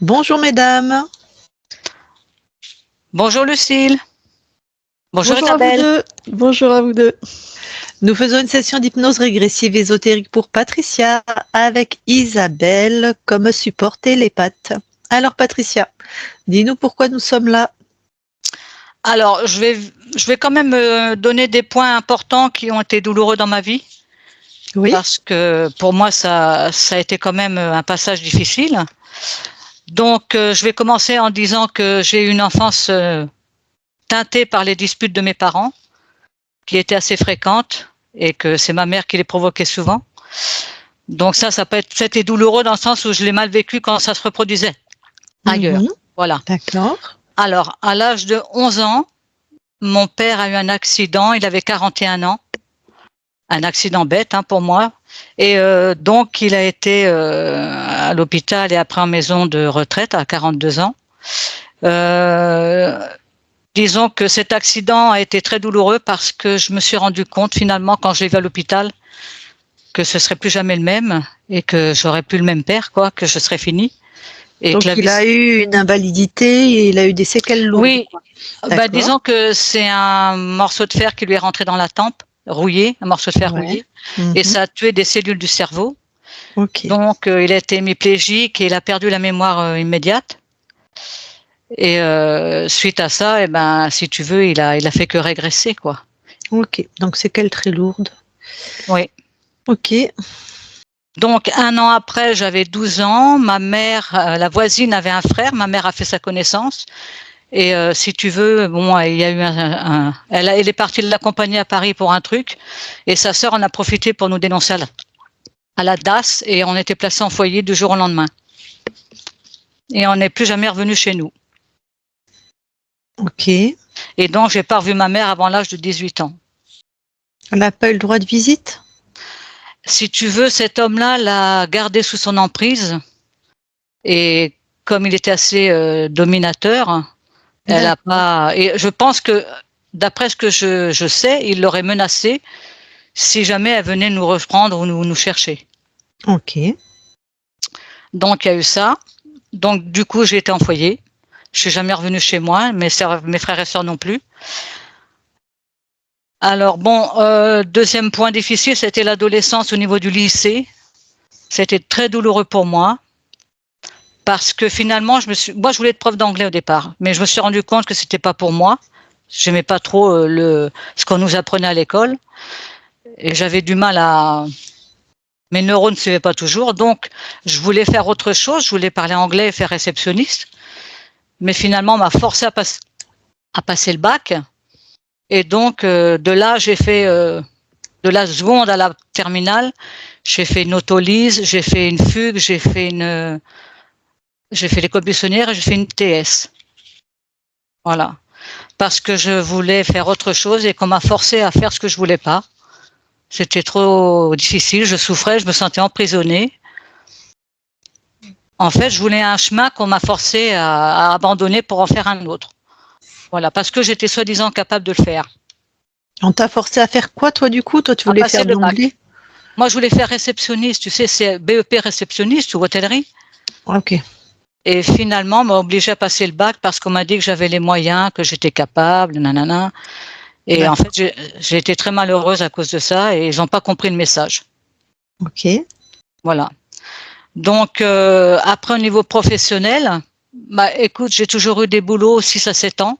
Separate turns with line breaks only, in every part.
Bonjour mesdames.
Bonjour Lucille. Bonjour
Bonjour à vous
Isabelle.
deux. Bonjour à vous deux. Nous faisons une session d'hypnose régressive ésotérique pour Patricia avec Isabelle comme support télépathe. Alors Patricia, dis-nous pourquoi nous sommes là.
Alors, je vais quand même donner des points importants qui ont été douloureux dans ma vie.
Oui.
Parce que pour moi, ça a été quand même un passage difficile. Donc, je vais commencer en disant que j'ai eu une enfance teintée par les disputes de mes parents, qui étaient assez fréquentes, et que c'est ma mère qui les provoquait souvent. Donc ça peut être c'était douloureux dans le sens où je l'ai mal vécu quand ça se reproduisait ailleurs. Voilà.
D'accord.
Alors, à l'âge de 11 ans, mon père a eu un accident, il avait 41 ans. Un accident bête pour moi. Et donc, il a été à l'hôpital et après en maison de retraite à 42 ans. Disons que cet accident a été très douloureux parce que je me suis rendu compte finalement quand je l'ai vu à l'hôpital que ce serait plus jamais le même et que j'aurais plus le même père, quoi, que je serais fini. Et
donc il a eu une invalidité et il a eu des séquelles lourdes.
Oui, disons que c'est un morceau de fer qui lui est rentré dans la tempe, rouillé, un morceau de fer rouillé, et ça a tué des cellules du cerveau.
Okay.
Donc il a été hémiplégique et il a perdu la mémoire immédiate. Et suite à ça, si tu veux, il a fait que régresser, quoi.
Ok, donc séquelles très lourdes.
Oui.
Ok.
Donc, 1 an après, j'avais 12 ans. Ma mère, la voisine avait un frère. Ma mère a fait sa connaissance. Et si tu veux, bon, il y a eu elle est partie l'accompagner à Paris pour un truc. Et sa sœur en a profité pour nous dénoncer à la DAS. Et on était placés en foyer du jour au lendemain. Et on n'est plus jamais revenu chez nous.
Ok.
Et donc, j'ai pas revu ma mère avant l'âge de 18 ans.
Elle n'a pas eu le droit de visite?
Si tu veux, cet homme-là l'a gardé sous son emprise. Et comme il était assez dominateur, elle a pas. Et je pense que, d'après ce que je sais, il l'aurait menacée si jamais elle venait nous reprendre ou nous chercher.
Ok.
Donc il y a eu ça. Donc du coup, j'ai été en foyer. Je suis jamais revenue chez moi, mes frères et sœurs non plus. Alors bon, deuxième point difficile, c'était l'adolescence au niveau du lycée. C'était très douloureux pour moi. Parce que finalement, moi je voulais être prof d'anglais au départ, mais je me suis rendu compte que c'était pas pour moi. J'aimais pas trop ce qu'on nous apprenait à l'école. Et j'avais du mal mes neurones ne suivaient pas toujours, donc je voulais faire autre chose, je voulais parler anglais et faire réceptionniste, mais finalement on m'a forcé à passer le bac, et donc de là j'ai fait, de la seconde à la terminale, j'ai fait une autolyse, j'ai fait une fugue, j'ai fait l'école buissonnière et j'ai fait une TS. Voilà. Parce que je voulais faire autre chose et qu'on m'a forcé à faire ce que je voulais pas. C'était trop difficile, je souffrais, je me sentais emprisonnée. En fait, je voulais un chemin qu'on m'a forcé à abandonner pour en faire un autre. Voilà, parce que j'étais soi-disant capable de le faire.
On t'a forcé à faire quoi, toi, du coup? Toi, tu voulais faire de l'anglais?
Moi, je voulais faire réceptionniste, tu sais, c'est BEP réceptionniste ou hôtellerie.
Ok.
Et finalement, on m'a obligée à passer le bac parce qu'on m'a dit que j'avais les moyens, que j'étais capable, nanana. Et en fait, j'ai été très malheureuse à cause de ça et ils n'ont pas compris le message.
Ok.
Voilà. Donc, après, au niveau professionnel, écoute, j'ai toujours eu des boulots 6 à 7 ans.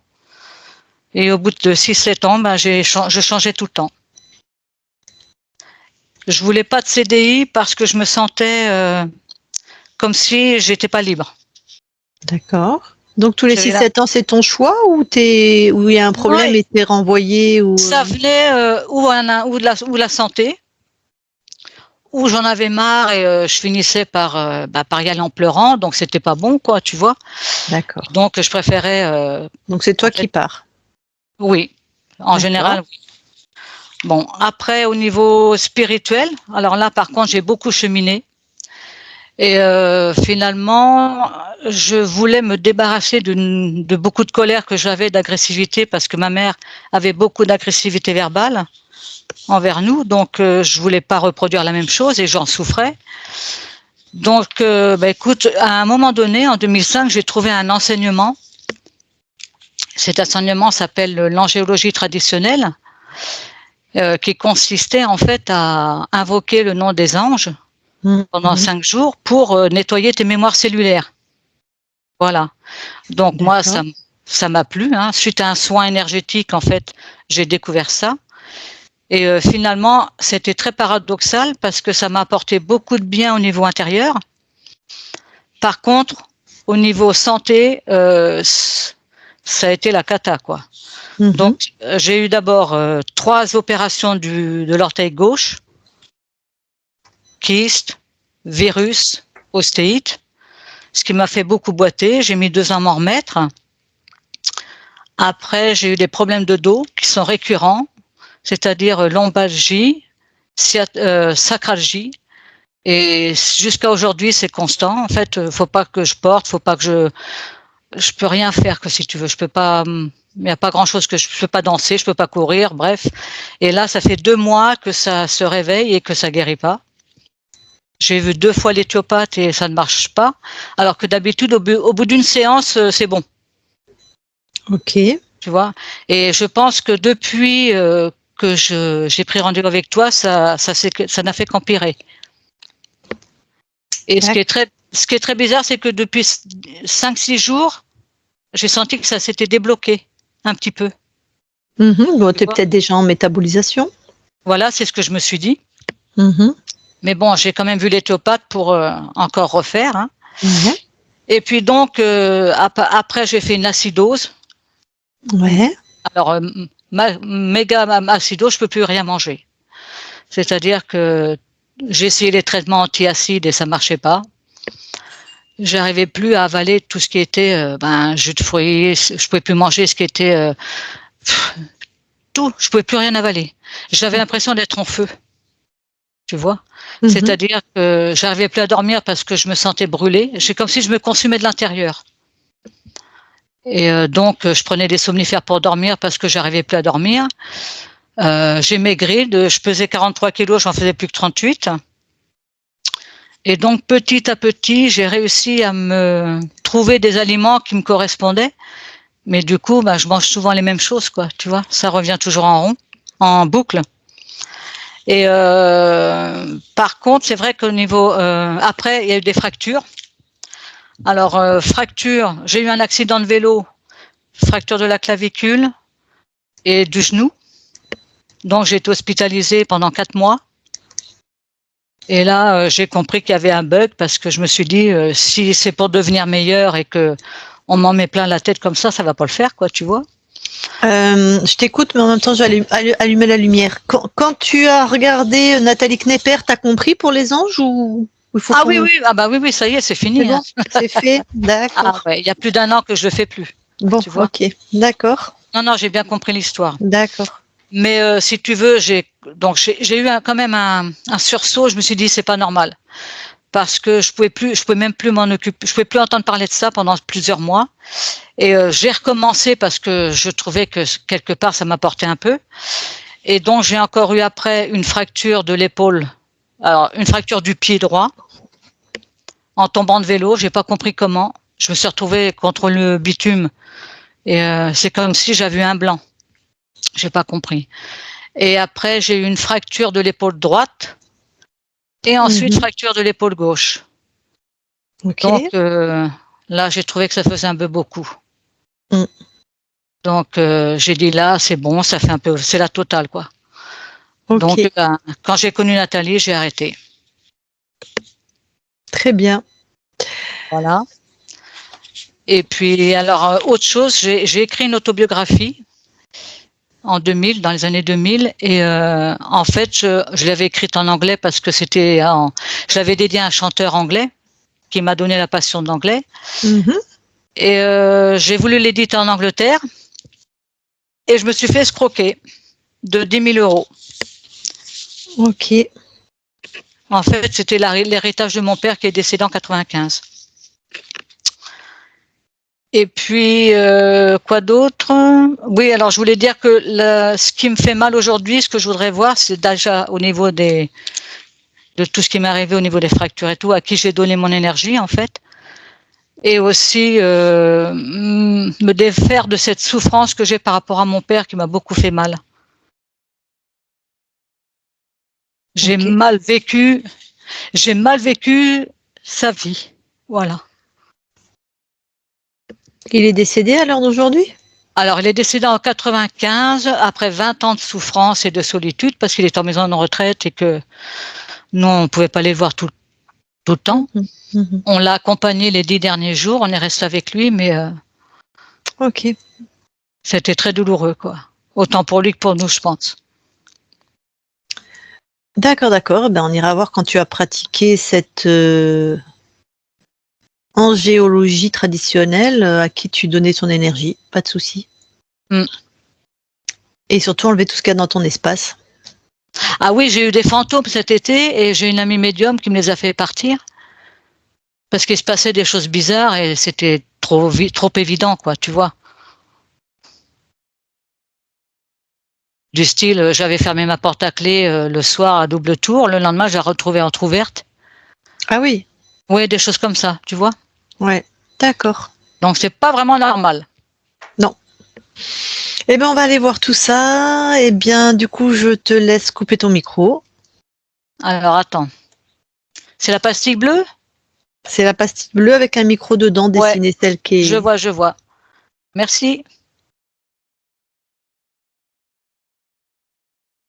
Et au bout de 6-7 ans, je changeais tout le temps. Je voulais pas de CDI parce que je me sentais comme si j'étais pas libre. D'accord.
Donc tous les 6-7 ans, c'est ton choix ou il y a un problème et t'es renvoyé ou...
Ça venait ou de la santé, où j'en avais marre et je finissais par y aller en pleurant, donc c'était pas bon, quoi, tu vois.
D'accord.
Donc je préférais.
Donc c'est toi qui pars.
Oui, en général, oui. Bon, après au niveau spirituel, alors là par contre j'ai beaucoup cheminé. Et finalement, je voulais me débarrasser de beaucoup de colère que j'avais, d'agressivité, parce que ma mère avait beaucoup d'agressivité verbale envers nous, donc je voulais pas reproduire la même chose et j'en souffrais. Donc, écoute, à un moment donné, en 2005, j'ai trouvé un enseignement. Cet enseignement s'appelle l'angéologie traditionnelle, qui consistait en fait à invoquer le nom des anges pendant 5 jours pour nettoyer tes mémoires cellulaires. Voilà. Donc moi, ça m'a plu. Hein. Suite à un soin énergétique, en fait, j'ai découvert ça. Et finalement, c'était très paradoxal parce que ça m'a apporté beaucoup de bien au niveau intérieur. Par contre, au niveau santé, ça a été la cata, quoi. Donc, j'ai eu d'abord 3 opérations de l'orteil gauche, kyste, virus, ostéite, ce qui m'a fait beaucoup boiter. J'ai mis 2 ans à m'en remettre. Après, j'ai eu des problèmes de dos qui sont récurrents, c'est-à-dire lombalgie, sacralgie. Et jusqu'à aujourd'hui, c'est constant. En fait, faut pas que je porte, faut pas que je peux rien faire, que si tu veux. Je peux pas, il n'y a pas grand chose que je peux pas danser, je peux pas courir, bref. Et là, ça fait 2 mois que ça se réveille et que ça guérit pas. J'ai vu 2 fois l'éthiopathe et ça ne marche pas. Alors que d'habitude, au bout d'une séance, c'est bon.
Ok.
Tu vois. Et je pense que depuis que j'ai pris rendez-vous avec toi, ça n'a fait qu'empirer. Et ce qui est très bizarre, c'est que depuis 5-6 jours, j'ai senti que ça s'était débloqué un petit peu.
Bon, tu es peut-être déjà en métabolisation.
Voilà, c'est ce que je me suis dit. Mais bon, j'ai quand même vu l'éthiopathe pour encore refaire. Hein. Et puis donc, après, j'ai fait une acidose.
Ouais.
Alors, méga acidose, je peux plus rien manger. C'est-à-dire que j'ai essayé les traitements anti-acides et ça marchait pas. J'arrivais plus à avaler tout ce qui était jus de fruits. Je pouvais plus manger ce qui était tout. Je pouvais plus rien avaler. J'avais l'impression d'être en feu. Tu vois. C'est-à-dire que j'arrivais plus à dormir parce que je me sentais brûlée. C'est comme si je me consumais de l'intérieur. Et donc, je prenais des somnifères pour dormir parce que j'arrivais plus à dormir. J'ai maigri, je pesais 43 kilos, j'en faisais plus que 38. Et donc, petit à petit, j'ai réussi à me trouver des aliments qui me correspondaient. Mais du coup, je mange souvent les mêmes choses, quoi. Tu vois, ça revient toujours en rond, en boucle. Et par contre, c'est vrai qu'au niveau... après, il y a eu des fractures. Alors, fracture, j'ai eu un accident de vélo, fracture de la clavicule et du genou. Donc, j'ai été hospitalisée pendant 4 mois. Et là, j'ai compris qu'il y avait un bug parce que je me suis dit, si c'est pour devenir meilleur et que on m'en met plein la tête comme ça va pas le faire, quoi, tu vois.
Je t'écoute, mais en même temps, je vais allumer la lumière. Quand tu as regardé Nathalie Knepper, t'as compris pour les anges ou il faut
oui, ça y est, c'est fini.
C'est bon, c'est fait, d'accord.
Il y a plus d'1 an que je le fais plus.
Bon, tu vois. Ok, d'accord.
Non, j'ai bien compris l'histoire.
D'accord.
Mais si tu veux, j'ai eu quand même un sursaut. Je me suis dit, c'est pas normal. Parce que je pouvais même plus m'en occuper, je pouvais plus entendre parler de ça pendant plusieurs mois. Et j'ai recommencé parce que je trouvais que quelque part ça m'apportait un peu. Et donc j'ai encore eu après une fracture de l'épaule, alors une fracture du pied droit en tombant de vélo. J'ai pas compris comment. Je me suis retrouvée contre le bitume et c'est comme si j'avais eu un blanc. J'ai pas compris. Et après j'ai eu une fracture de l'épaule droite. Et ensuite, fracture de l'épaule gauche. Okay. Donc, là, j'ai trouvé que ça faisait un peu beaucoup. Donc, j'ai dit là, c'est bon, ça fait un peu, c'est la totale, quoi. Okay. Donc, quand j'ai connu Nathalie, j'ai arrêté.
Très bien.
Voilà. Et puis, alors, autre chose, j'ai écrit une autobiographie en 2000, dans les années 2000, et en fait, je l'avais écrite en anglais parce que je l'avais dédiée à un chanteur anglais qui m'a donné la passion de l'anglais. Et j'ai voulu l'éditer en Angleterre et je me suis fait escroquer de 10 000 euros.
Ok.
En fait, c'était l'héritage de mon père qui est décédé en 95. Et puis, quoi d'autre? Oui, alors je voulais dire que ce qui me fait mal aujourd'hui, ce que je voudrais voir, c'est déjà au niveau des de tout ce qui m'est arrivé au niveau des fractures et tout, à qui j'ai donné mon énergie en fait, et aussi me défaire de cette souffrance que j'ai par rapport à mon père qui m'a beaucoup fait mal. J'ai mal vécu sa vie, voilà.
Il est décédé à l'heure d'aujourd'hui?
Alors, il est décédé en 95, après 20 ans de souffrance et de solitude, parce qu'il est en maison de retraite et que nous, on ne pouvait pas les voir tout le temps. On l'a accompagné les 10 derniers jours, on est resté avec lui, mais c'était très douloureux, quoi. Autant pour lui que pour nous, je pense.
D'accord. Ben, on ira voir quand tu as pratiqué cette angéologie traditionnelle, à qui tu donnais ton énergie, pas de souci. Et surtout enlever tout ce qu'il y a dans ton espace.
Ah oui, j'ai eu des fantômes cet été et j'ai une amie médium qui me les a fait partir parce qu'il se passait des choses bizarres et c'était trop évident, quoi, tu vois. Du style, j'avais fermé ma porte à clé le soir à double tour, le lendemain, je la retrouvais entrouverte.
Ah oui?
Oui, des choses comme ça, tu vois.
Ouais, d'accord.
Donc, c'est pas vraiment normal.
Non. Eh bien, on va aller voir tout ça. Eh bien, du coup, je te laisse couper ton micro.
Alors, attends. C'est la pastille bleue?
C'est la pastille bleue avec un micro dedans, dessiné celle qui est...
Je vois. Merci.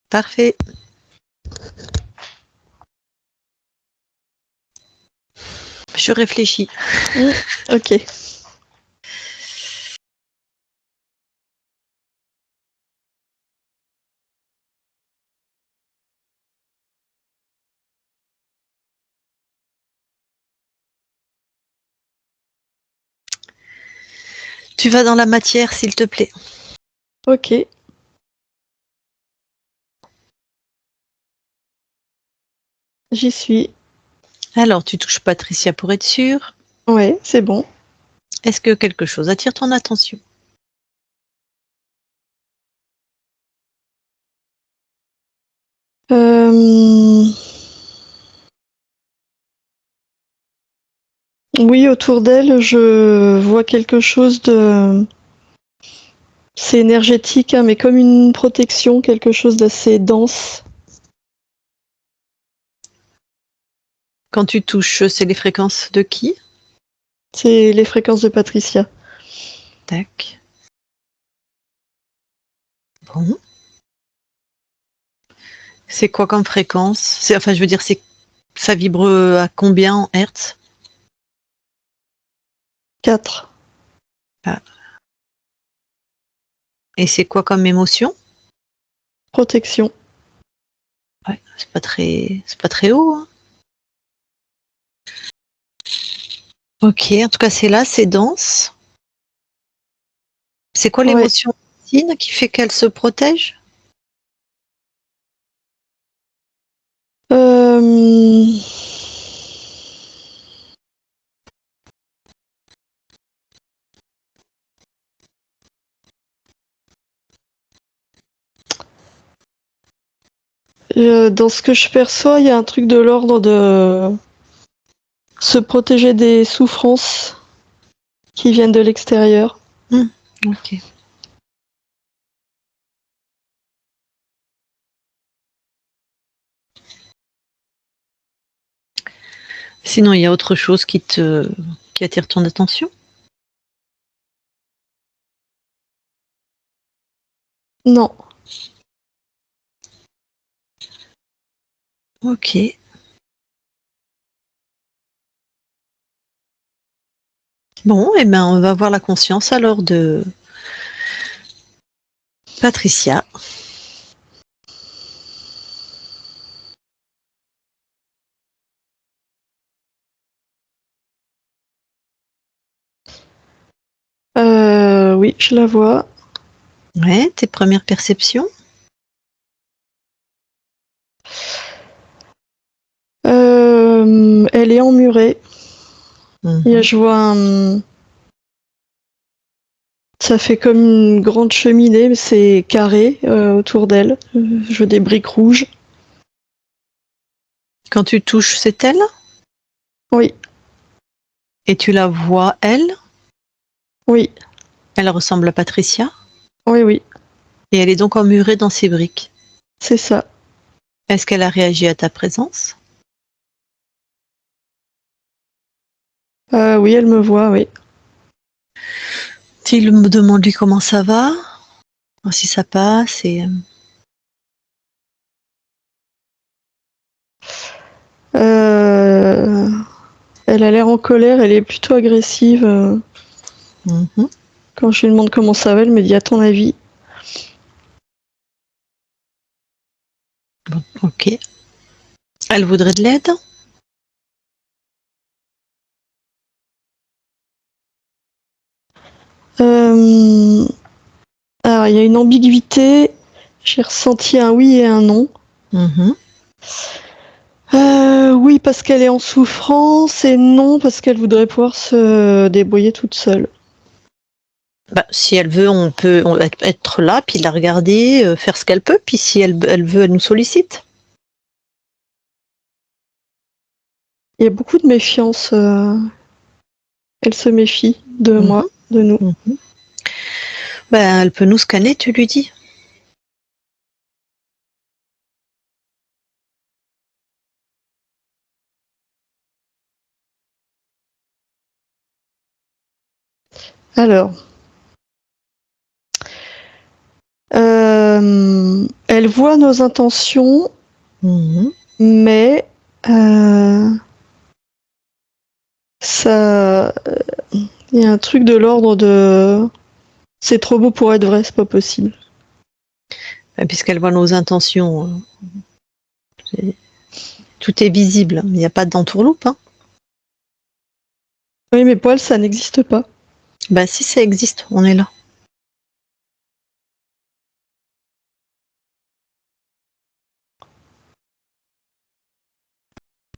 Parfait. Je réfléchis. Ok. Tu vas dans la matière, s'il te plaît. Ok. J'y suis. Alors, tu touches Patricia pour être sûre? Ouais, c'est bon. Est-ce que quelque chose attire ton attention? Oui, autour d'elle, je vois quelque chose de... C'est énergétique, hein, mais comme une protection, quelque chose d'assez dense. Quand tu touches, c'est les fréquences de qui? C'est les fréquences de Patricia. Tac. Bon. C'est quoi comme fréquence? Enfin, je veux dire, ça vibre à combien en hertz? 4. Ah. Et c'est quoi comme émotion? Protection. Ouais, c'est pas très haut, hein. Ok, en tout cas, c'est là, c'est dense. C'est quoi l'émotion qui fait qu'elle se protège? Dans ce que je perçois, il y a un truc de l'ordre de se protéger des souffrances qui viennent de l'extérieur. Ok. Sinon, il y a autre chose qui attire ton attention? Non. Ok. Bon, eh ben, on va voir la conscience alors de Patricia. Oui, je la vois. Ouais, tes premières perceptions? Elle est emmurée. Et je vois ça fait comme une grande cheminée, mais c'est carré autour d'elle. Je vois des briques rouges. Quand tu touches, c'est elle?
Oui,
Et tu la vois, elle?
oui,
Elle ressemble à Patricia?
oui, oui,
Et elle est donc emmurée dans ses briques.
c'est ça.
Est-ce qu'elle a réagi à ta présence?
Oui, elle me voit, oui.
Tu me demandes lui comment ça va, voir si ça passe et
Euh, Elle a l'air en colère, elle est plutôt agressive.
Mhm.
Quand je lui demande comment ça va, elle me dit à ton avis.
Bon, ok. Elle voudrait de l'aide?
Alors, il y a une ambiguïté. J'ai ressenti un oui et un non.
Mhm.
Oui, parce qu'elle est en souffrance, et non, parce qu'elle voudrait pouvoir se débrouiller toute seule.
Bah, si elle veut, on peut être là, puis la regarder, faire ce qu'elle peut, puis si elle veut, elle nous sollicite.
Il y a beaucoup de méfiance. Elle se méfie de
Mhm.
moi, de nous.
Mhm. Ben, elle peut nous scanner, tu lui dis.
Alors, elle voit nos intentions,
Mhm.
mais ça, il y a un truc de l'ordre de c'est trop beau pour être vrai, c'est pas possible.
Ben, puisqu'elle voit nos intentions, tout est visible. Il n'y a pas d'entourloupe. Hein.
Oui, mais pour elle, ça n'existe pas.
Ben, si ça existe, on est là.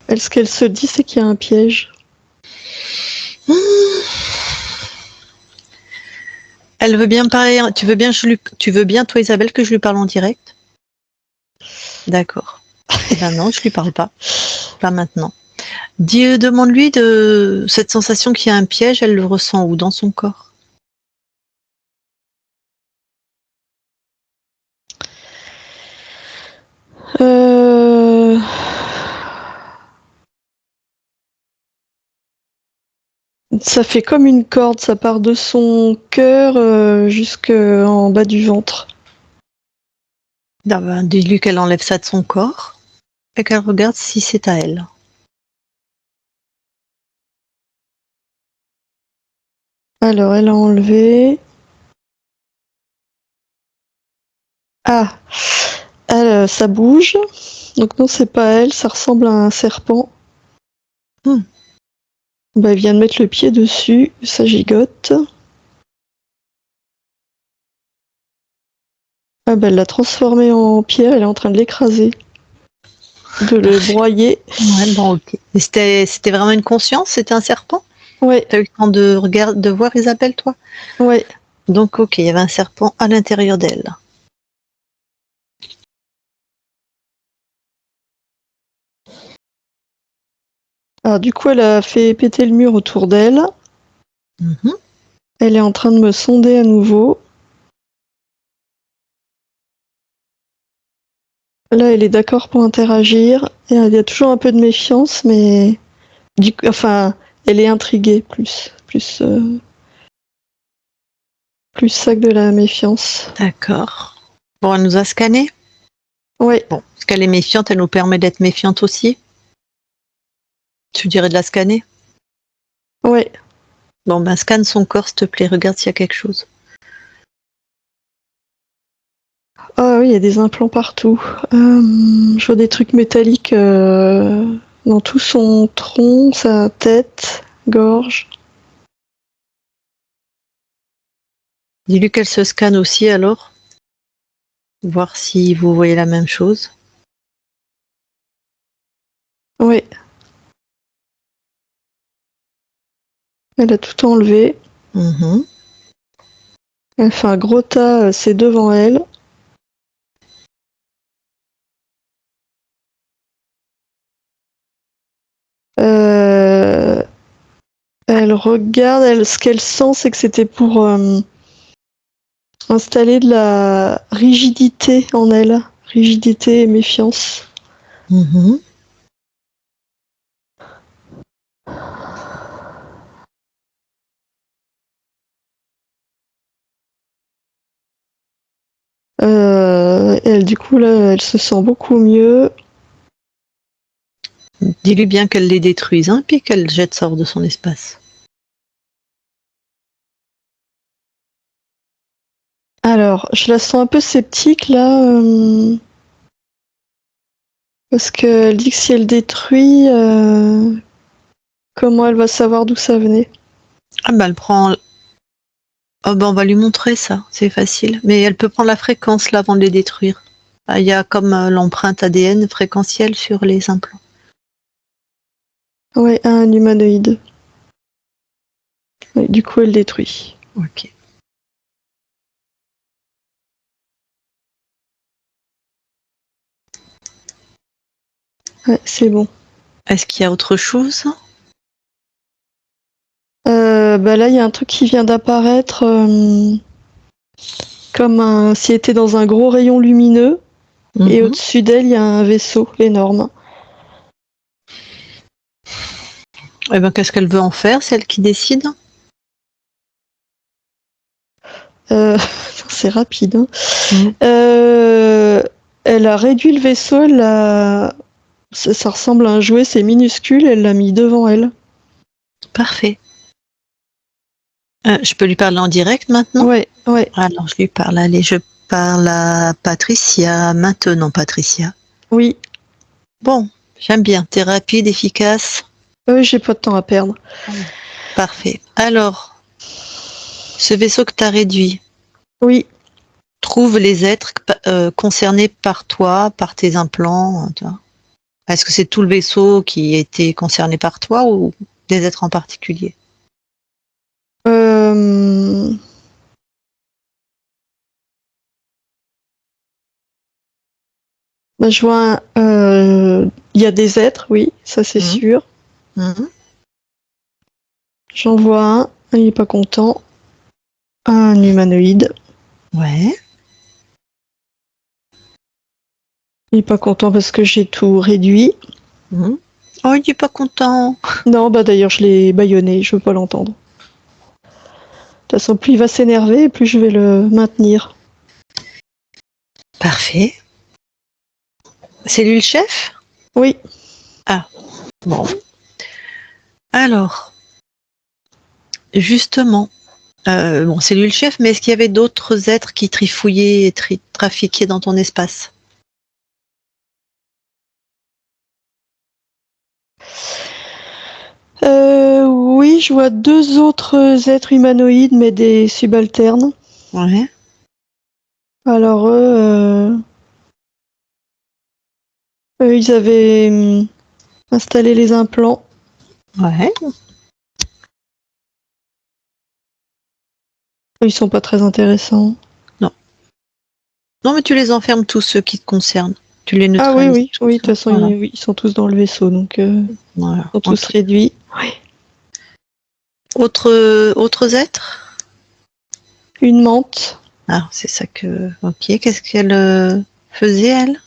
Elle, ce qu'elle se dit, c'est qu'il y a un piège.
Elle veut bien parler. Tu veux bien, toi, Isabelle, que je lui parle en direct? D'accord. Eh ben non, je lui parle pas. Pas maintenant. Demande-lui de cette sensation qu'il y a un piège, elle le ressent où? Dans son corps?
Euh... Ça fait comme une corde, ça part de son cœur jusqu'en bas du ventre.
Ah ben, dis-lui qu'elle enlève ça de son corps et qu'elle regarde si c'est à elle.
Alors, elle a enlevé. Ah, ça bouge. Donc non, c'est pas elle, ça ressemble à un serpent.
Hmm.
Bah, elle vient de mettre le pied dessus, ça gigote. Ah bah, elle l'a transformé en pierre, elle est en train de l'écraser, de le broyer.
Ouais, bon, ok. Et c'était vraiment une conscience? C'était un serpent?
Ouais,
T'as eu le temps de voir Isabelle, toi?
ouais.
Donc, ok, il y avait un serpent à l'intérieur d'elle.
Alors du coup, elle a fait péter le mur autour d'elle.
Mhm.
Elle est en train de me sonder à nouveau. Là, elle est d'accord pour interagir. Et il y a toujours un peu de méfiance, mais enfin, elle est intriguée plus ça que de la méfiance.
D'accord. Bon, elle nous a scanné.
Ouais,
Bon, parce qu'elle est méfiante, elle nous permet d'être méfiante aussi. Tu dirais de la scanner?
ouais.
Bon, ben, scanne son corps, s'il te plaît, regarde s'il y a quelque chose.
Ah oui, il y a des implants partout. Je vois des trucs métalliques dans tout son tronc, sa tête, gorge.
Dis-lui qu'elle se scanne aussi alors, voir si vous voyez la même chose.
Ouais. Elle a tout enlevé.
Mhm.
Elle fait un gros tas, c'est devant elle. regarde, ce qu'elle sent, c'est que c'était pour installer de la rigidité en elle. Rigidité et méfiance.
Mhm.
Elle, du coup, là, elle se sent beaucoup mieux.
Dis-lui bien qu'elle les détruise, hein, puis qu'elle jette ça hors de son espace.
Alors, je la sens un peu sceptique, là. Parce qu'elle dit que si elle détruit, comment elle va savoir d'où ça venait?
Ah bah elle prend. Oh bah on va lui montrer ça, c'est facile. Mais elle peut prendre la fréquence là avant de les détruire. Ah, il y a comme l'empreinte ADN fréquentielle sur les implants.
Ouais, un humanoïde. Ouais, du coup, elle détruit.
Ok.
Ouais, c'est bon.
Est-ce qu'il y a autre chose?
Bah là, il y a un truc qui vient d'apparaître, comme s'il était dans un gros rayon lumineux. Et
Mhm.
au-dessus d'elle, il y a un vaisseau énorme.
Eh ben, qu'est-ce qu'elle veut en faire? C'est elle qui décide?
C'est rapide, hein.
Mhm.
Elle a réduit le vaisseau, ça ressemble à un jouet, c'est minuscule, elle l'a mis devant elle.
Parfait. Je peux lui parler en direct maintenant?
Ouais.
Alors je lui parle. Allez, je parle à Patricia maintenant, Patricia.
Oui.
Bon, j'aime bien. T'es rapide, efficace.
J'ai pas de temps à perdre.
Parfait. Alors, ce vaisseau que tu as réduit,
Oui.
trouve les êtres concernés par toi, par tes implants. Est-ce que c'est tout le vaisseau qui a été concerné par toi ou des êtres en particulier?
Bah, je vois il y a des êtres, oui, ça c'est sûr.
Mhm.
J'en vois un, il est pas content. Un humanoïde.
Ouais.
Il est pas content parce que j'ai tout réduit.
Mhm. Oh, il est pas content.
Non, bah d'ailleurs je l'ai bâillonné, je veux pas l'entendre. De toute façon, plus il va s'énerver, plus je vais le maintenir.
Parfait. C'est lui le chef?
Oui.
Bon. Alors, justement, bon, c'est lui le chef, mais est-ce qu'il y avait d'autres êtres qui trifouillaient et trafiquaient dans ton espace?
Oui, je vois deux autres êtres humanoïdes, mais des subalternes.
Ouais.
Alors eux, ils avaient installé les implants.
Ouais.
Ils sont pas très intéressants.
Non, mais tu les enfermes tous ceux qui te concernent. Tu les
Ah
neutralises.
oui, de toute façon,
Voilà.
ils sont tous dans le vaisseau, donc
Voilà.
ils sont tous
Ok.
réduits.
Autres êtres?
Une menthe.
Ah, c'est ça que. Ok. Qu'est-ce qu'elle faisait, elle?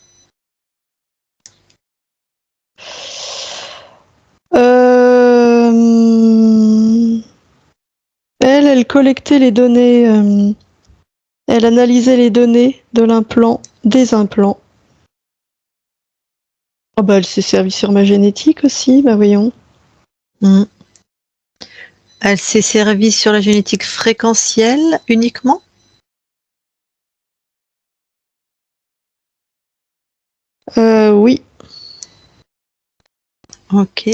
Elle collectait les données, elle analysait les données de l'implant, des implants. Oh bah elle s'est servie sur ma génétique aussi, bah voyons.
Hmm. Elle s'est servie sur la génétique fréquentielle uniquement?
Oui.
Ok.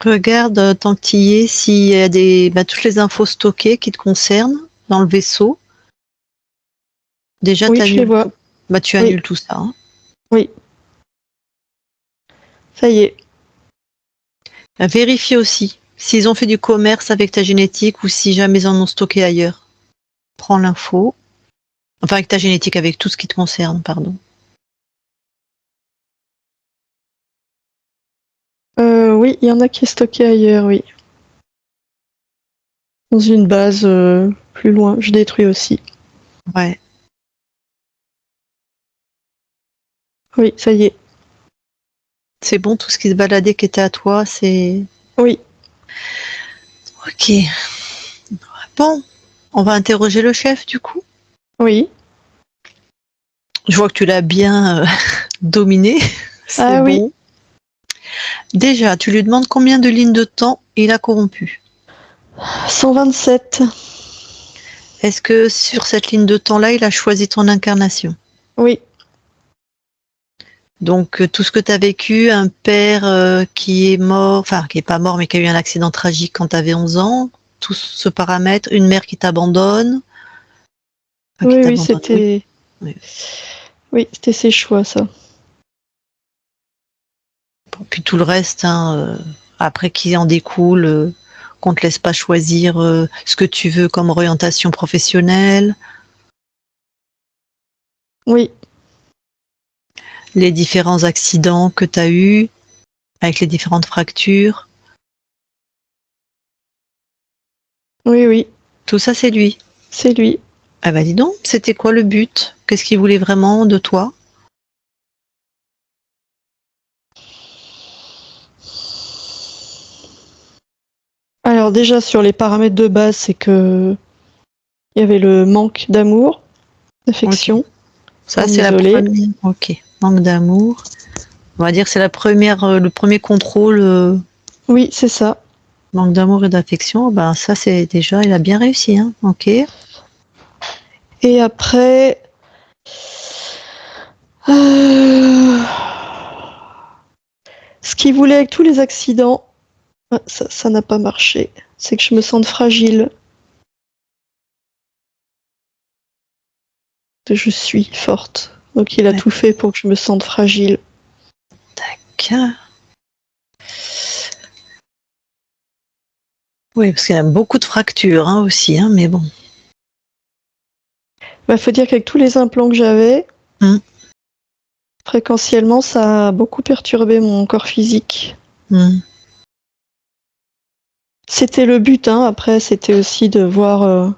Regarde, tant que tu y es, s'il y a toutes les infos stockées qui te concernent dans le vaisseau. Déjà,
Oui,
tu
je les
annules
vois.
tout. Bah, tu
Oui.
annules tout ça. Hein.
Oui. Ça y est.
Vérifie aussi s'ils ont fait du commerce avec ta génétique ou si jamais ils en ont stocké ailleurs. Prends l'info. Enfin, avec ta génétique, avec tout ce qui te concerne, pardon.
Oui, il y en a qui est stocké ailleurs, oui. Dans une base plus loin, je détruis aussi.
Ouais.
Oui, ça y est.
C'est bon, tout ce qui se baladait qui était à toi, c'est...
Oui,
Ok. Bon, on va interroger le chef, du coup.
oui.
Je vois que tu l'as bien dominé. C'est
Ah oui,
bon. Déjà, tu lui demandes combien de lignes de temps il a corrompu.
127.
Est-ce que sur cette ligne de temps-là, il a choisi ton incarnation?
Oui,
Donc, tout ce que tu as vécu, un père qui est mort, enfin, qui est pas mort, mais qui a eu un accident tragique quand tu avais 11 ans, tout ce paramètre, une mère qui t'abandonne, enfin, qui
oui,
t'abandonne, oui. Oui.
oui, c'était ses choix, ça.
Bon, puis tout le reste, hein, après qui en découle, qu'on te laisse pas choisir ce que tu veux comme orientation professionnelle,
Oui,
les différents accidents que tu as eus, avec les différentes fractures,
oui, oui,
tout ça c'est lui.
c'est lui.
Ah bah dis donc, c'était quoi le but? Qu'est-ce qu'il voulait vraiment de toi?
Alors déjà, sur les paramètres de base, c'est que il y avait le manque d'amour, d'affection,
Ça
en
c'est la
isolé.
première. Ok, manque d'amour. On va dire que c'est la première, le premier contrôle,
Oui, c'est ça.
manque d'amour et d'affection. Ben ça c'est déjà, il a bien réussi, hein. Ok.
Et après, euh, ce qu'il voulait avec tous les accidents, ça n'a pas marché. C'est que je me sente fragile, que je suis forte. Donc il a
Ouais.
tout fait pour que je me sente fragile.
Tac. Oui, parce qu'il y a beaucoup de fractures hein, aussi, hein, mais bon.
Il faut dire qu'avec tous les implants que j'avais,
Mm.
fréquentiellement, ça a beaucoup perturbé mon corps physique.
Mm.
C'était le but, hein. Après, c'était aussi de voir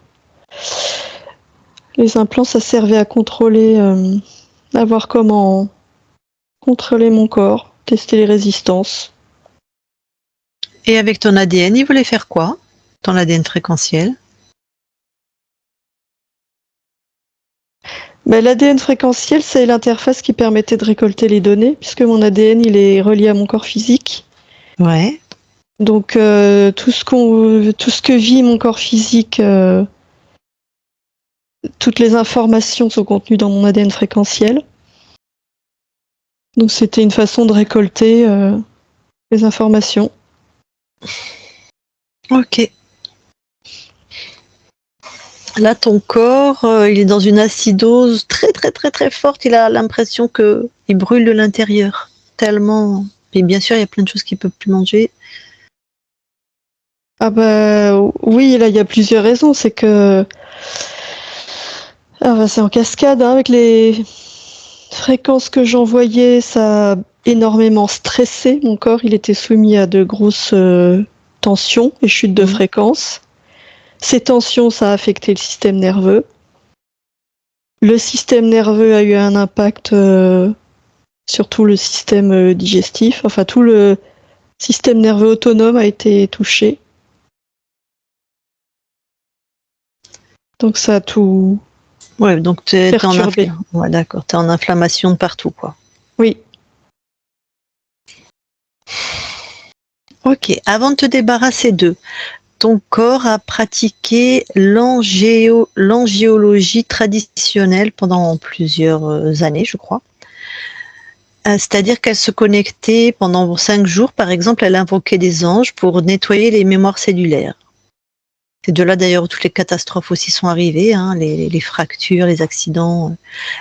les implants, ça servait à contrôler, à voir comment contrôler mon corps, tester les résistances.
Et avec ton ADN, il voulait faire quoi? Ton ADN fréquentiel?
Mais l'ADN fréquentiel, c'est l'interface qui permettait de récolter les données, puisque mon ADN, il est relié à mon corps physique.
Ouais.
Donc tout ce que vit mon corps physique, toutes les informations sont contenues dans mon ADN fréquentiel. Donc c'était une façon de récolter les informations.
Ok. Là, ton corps, il est dans une acidose très très très très forte. Il a l'impression que il brûle de l'intérieur. Tellement. Et bien sûr, il y a plein de choses qu'il peut plus manger.
Ah bah oui, là il y a plusieurs raisons. C'est que c'est en cascade hein, avec les fréquences que j'envoyais, ça a énormément stressé mon corps. Il était soumis à de grosses tensions et chutes de fréquences. Ces tensions, ça a affecté le système nerveux. Le système nerveux a eu un impact sur tout le système digestif. Enfin, tout le système nerveux autonome a été touché. Donc ça a tout
Ouais, donc t'es en
perturbé.
ouais, d'accord, t'es en inflammation de partout, quoi.
Oui,
Ok, avant de te débarrasser d'eux, ton corps a pratiqué l'angiologie traditionnelle pendant plusieurs années, je crois. C'est-à-dire qu'elle se connectait pendant 5 jours, par exemple, elle invoquait des anges pour nettoyer les mémoires cellulaires. C'est de là d'ailleurs où toutes les catastrophes aussi sont arrivées, hein, les fractures, les accidents.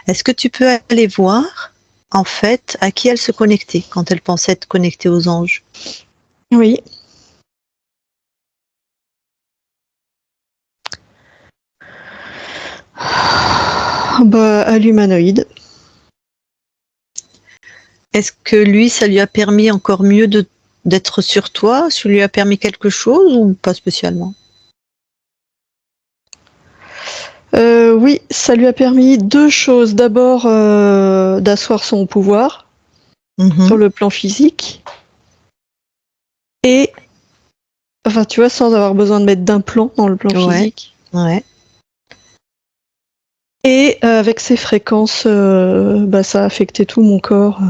Est-ce que tu peux aller voir, en fait, à qui elle se connectait quand elle pensait être connectée aux anges?
oui. Bah, à l'humanoïde.
Est-ce que lui, ça lui a permis encore mieux d'être sur toi? Ça lui a permis quelque chose ou pas spécialement?
Oui, ça lui a permis 2 choses. D'abord, d'asseoir son pouvoir sur le plan physique. Et, enfin, tu vois, sans avoir besoin de mettre d'implant dans le plan physique.
Ouais.
Et avec ces fréquences, bah, ça a affecté tout mon corps.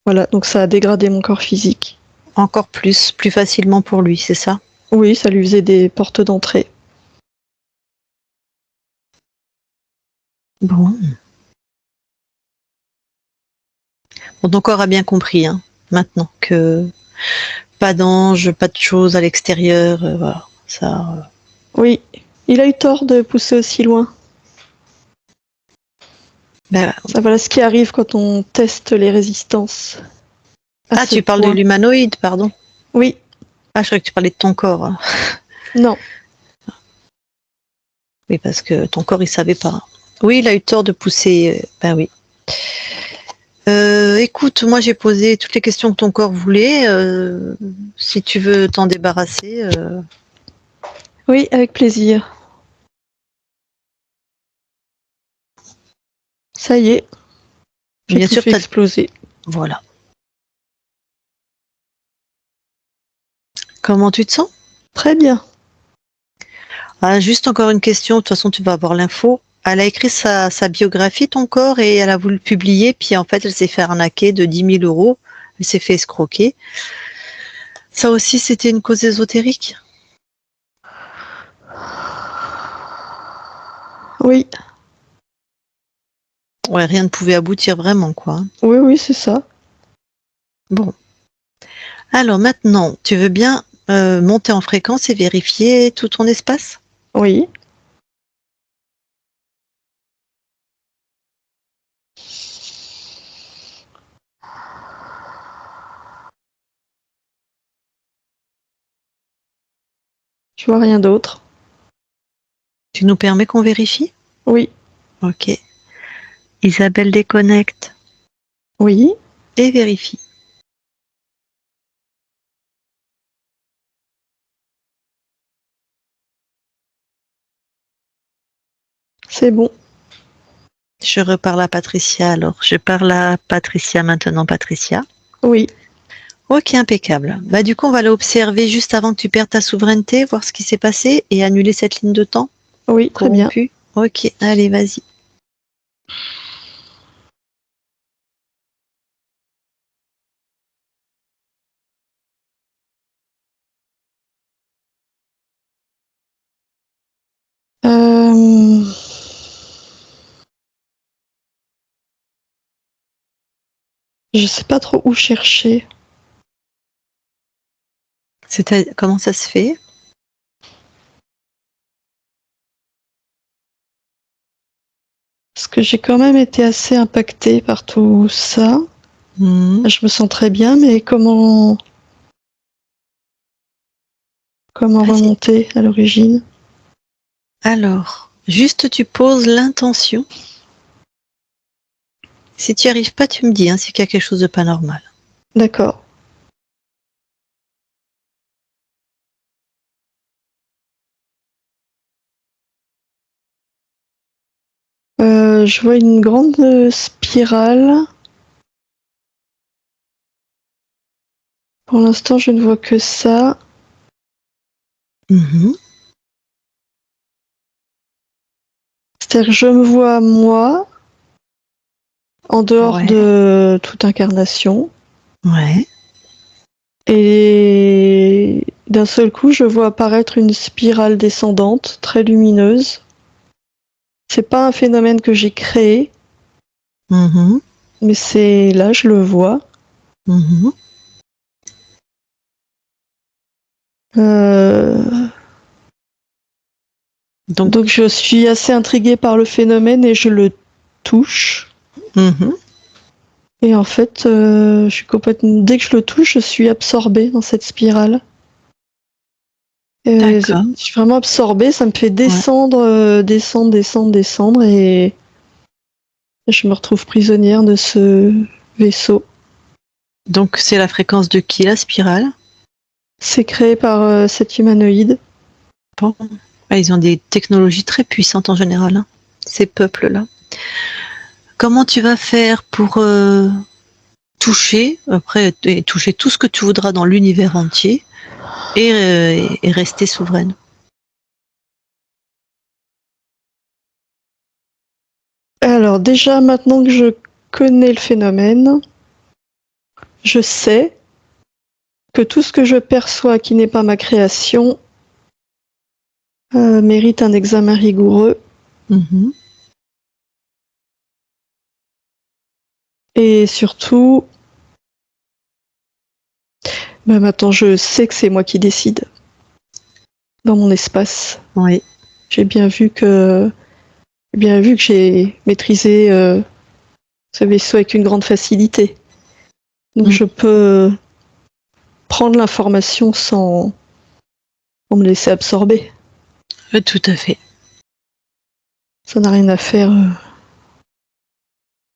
Voilà, donc ça a dégradé mon corps physique.
Encore plus facilement pour lui, c'est ça?
Oui, ça lui faisait des portes d'entrée.
Bon. Bon, ton corps a bien compris, hein, maintenant que pas d'ange, pas de choses à l'extérieur, voilà, ça.
Oui, il a eu tort de pousser aussi loin. Ça, voilà ce qui arrive quand on teste les résistances.
Ah, tu parles de l'humanoïde, pardon.
Oui.
Ah, je croyais que tu parlais de ton corps. Hein.
Non.
Oui, parce que ton corps, il savait pas. Oui, il a eu tort de pousser. Ben oui. Écoute, moi j'ai posé toutes les questions que ton corps voulait. Si tu veux t'en débarrasser.
Oui, avec plaisir. Ça y est. J'ai
Bien
tout
sûr,
fait exploser.
Voilà. Comment tu te sens?
Très bien.
Ah, juste encore une question, de toute façon tu vas avoir l'info. Elle a écrit sa biographie, ton corps, et elle a voulu le publier, puis en fait elle s'est fait arnaquer de 10 000 euros. Elle s'est fait escroquer. Ça aussi, c'était une cause ésotérique?
Oui.
Ouais, rien ne pouvait aboutir vraiment, quoi.
Oui, oui, c'est ça.
Bon. Alors maintenant, tu veux bien monter en fréquence et vérifier tout ton espace?
Oui. Je vois rien d'autre.
Tu nous permets qu'on vérifie?
Oui.
Ok. Isabelle déconnecte.
Oui.
Et vérifie.
C'est bon.
Je reparle à Patricia alors. Je parle à Patricia maintenant, Patricia.
Oui.
Ok, impeccable. Bah du coup, on va l'observer juste avant que tu perdes ta souveraineté, voir ce qui s'est passé et annuler cette ligne de temps.
Oui, très bien.
Ok, allez, vas-y.
Je sais pas trop où chercher.
Comment ça se fait?
Parce que j'ai quand même été assez impactée par tout ça. Je me sens très bien, mais comment remonter à l'origine?
Alors, juste tu poses l'intention. Si tu n'y arrives pas, tu me dis, hein, c'est qu'il y a quelque chose de pas normal.
D'accord. Je vois une grande spirale. Pour l'instant, je ne vois que ça. C'est-à-dire que je me vois moi, en dehors de toute incarnation.
Ouais.
Et d'un seul coup, je vois apparaître une spirale descendante, très lumineuse. C'est pas un phénomène que j'ai créé, mais c'est là, je le vois. Donc je suis assez intriguée par le phénomène et je le touche. Et en fait, je suis complètement. Dès que je le touche, je suis absorbée dans cette spirale.
D'accord.
Je suis vraiment absorbée, ça me fait descendre, descendre, et je me retrouve prisonnière de ce vaisseau.
Donc c'est la fréquence de qui, la spirale?
C'est créé par cet humanoïde.
Bon. Ah, ils ont des technologies très puissantes en général, hein, ces peuples-là. Comment tu vas faire pour toucher, après, et toucher tout ce que tu voudras dans l'univers entier et rester souveraine?
Alors déjà, maintenant que je connais le phénomène, je sais que tout ce que je perçois qui n'est pas ma création mérite un examen rigoureux.
Mhm.
Et surtout, maintenant je sais que c'est moi qui décide dans mon espace.
Oui.
J'ai bien vu que j'ai maîtrisé ce vaisseau avec une grande facilité. Donc je peux prendre l'information sans me laisser absorber.
Tout à fait.
Ça n'a rien à faire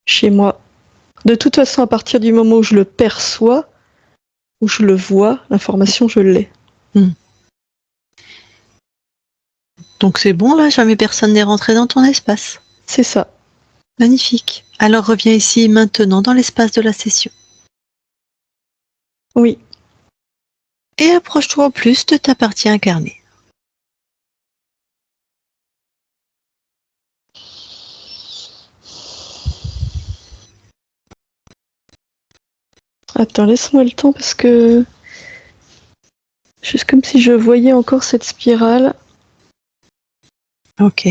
chez moi. De toute façon, à partir du moment où je le perçois, où je le vois, l'information, je l'ai.
Donc c'est bon là, jamais personne n'est rentré dans ton espace.
C'est ça.
Magnifique. Alors reviens ici maintenant dans l'espace de la session.
Oui.
Et approche-toi au plus de ta partie incarnée.
Attends, laisse-moi le temps parce que juste comme si je voyais encore cette spirale.
Ok.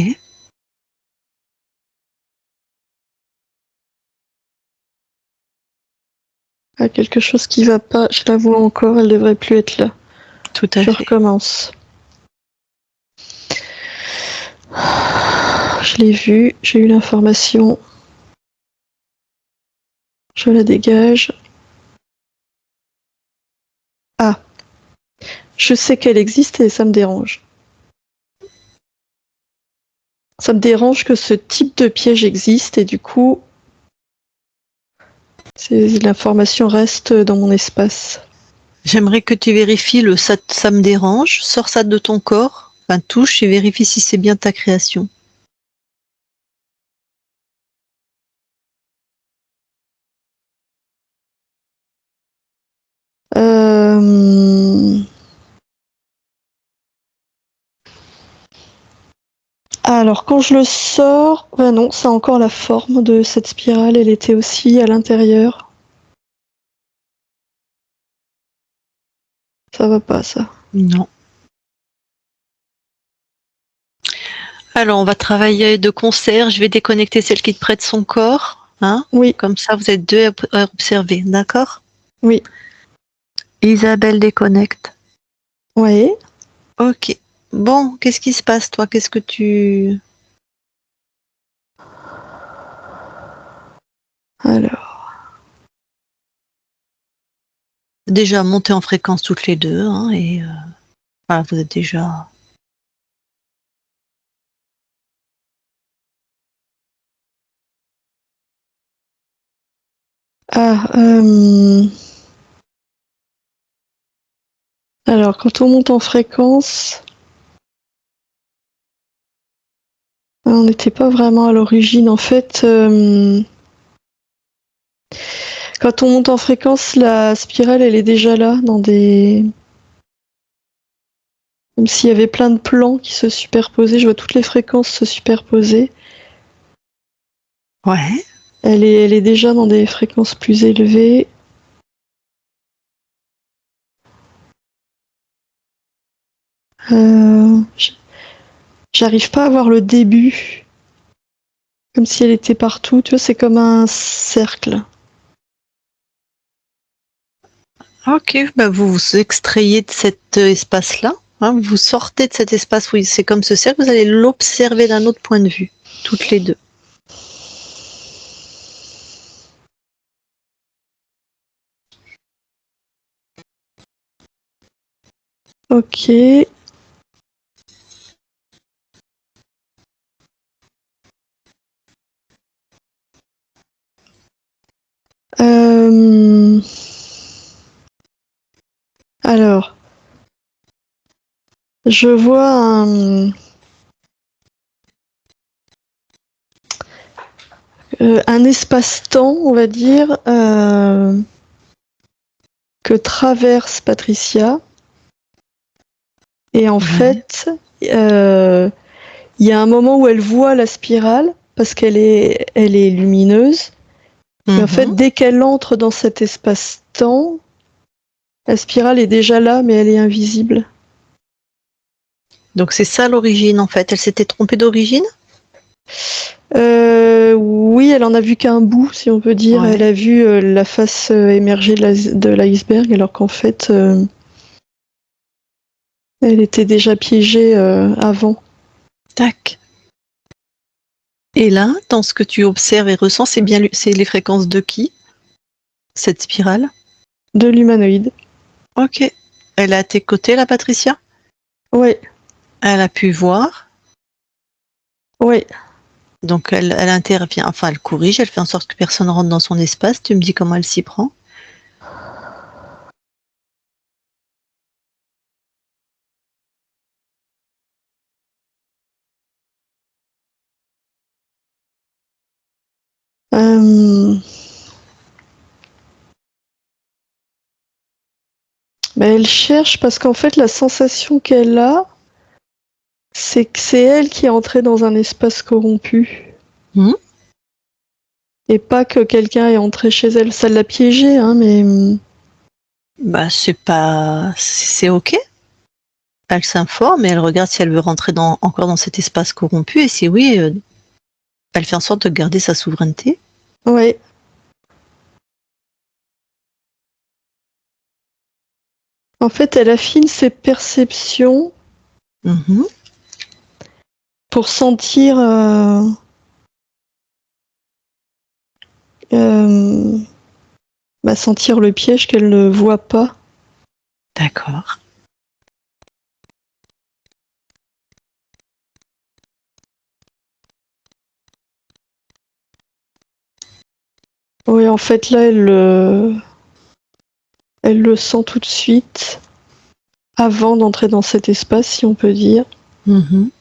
Ah, quelque chose qui va pas. Je la vois encore, elle devrait plus être là.
Tout à
Je
fait.
recommence. Je l'ai vu, j'ai eu l'information. Je la dégage. Ah, je sais qu'elle existe et ça me dérange. Ça me dérange que ce type de piège existe et du coup, l'information reste dans mon espace.
J'aimerais que tu vérifies le ça me dérange, sors ça de ton corps, enfin touche et vérifie si c'est bien ta création.
Alors quand je le sors, non, ça a encore la forme de cette spirale, elle était aussi à l'intérieur. Ça va pas ça.
Non. Alors on va travailler de concert, je vais déconnecter celle qui te prête son corps, hein?
Oui,
Comme ça vous êtes deux à observer, d'accord?
oui.
Isabelle déconnecte.
Oui.
Ok. Bon, qu'est-ce qui se passe toi? Qu'est-ce que tu...
Alors.
Déjà montez en fréquence toutes les deux, hein, et voilà, vous êtes déjà...
Ah, alors quand on monte en fréquence, on n'était pas vraiment à l'origine. En fait, quand on monte en fréquence, la spirale, elle est déjà là, dans des... Comme s'il y avait plein de plans qui se superposaient. Je vois toutes les fréquences se superposer.
Ouais.
Elle est déjà dans des fréquences plus élevées. J'arrive pas à voir le début. Comme si elle était partout. Tu vois, c'est comme un cercle.
Ok, bah vous vous extrayez de cet espace-là, hein, vous sortez de cet espace où c'est comme ce cercle, vous allez l'observer d'un autre point de vue, toutes les deux.
Ok. Je vois un espace-temps, on va dire, que traverse Patricia. Et en fait, il y a un moment où elle voit la spirale parce elle est lumineuse. Et en fait, dès qu'elle entre dans cet espace-temps, la spirale est déjà là, mais elle est invisible.
Donc c'est ça l'origine en fait. Elle s'était trompée d'origine?
Oui, elle en a vu qu'un bout, si on peut dire.
Ouais.
Elle a vu la face émerger de l'iceberg, alors qu'en fait, elle était déjà piégée avant.
Tac. Et là, dans ce que tu observes et ressens, c'est les fréquences de qui? Cette spirale?
De l'humanoïde.
Ok. Elle est à tes côtés, la Patricia?
Ouais,
Elle a pu voir.
ouais.
Donc elle intervient, enfin elle corrige, elle fait en sorte que personne ne rentre dans son espace. Tu me dis comment elle s'y prend?
Mais elle cherche parce qu'en fait, la sensation qu'elle a, c'est que c'est elle qui est entrée dans un espace corrompu.
Hmm.
Et pas que quelqu'un est entré chez elle. Ça l'a piégée, hein, mais.
Bah c'est ok. Elle s'informe et elle regarde si elle veut rentrer encore dans cet espace corrompu et si oui, elle fait en sorte de garder sa souveraineté.
Ouais. En fait, elle affine ses perceptions
Mhm.
pour sentir. Sentir le piège qu'elle ne voit pas.
D'accord.
Oui, en fait, là, elle le sent tout de suite, avant d'entrer dans cet espace, si on peut dire.
Mhm.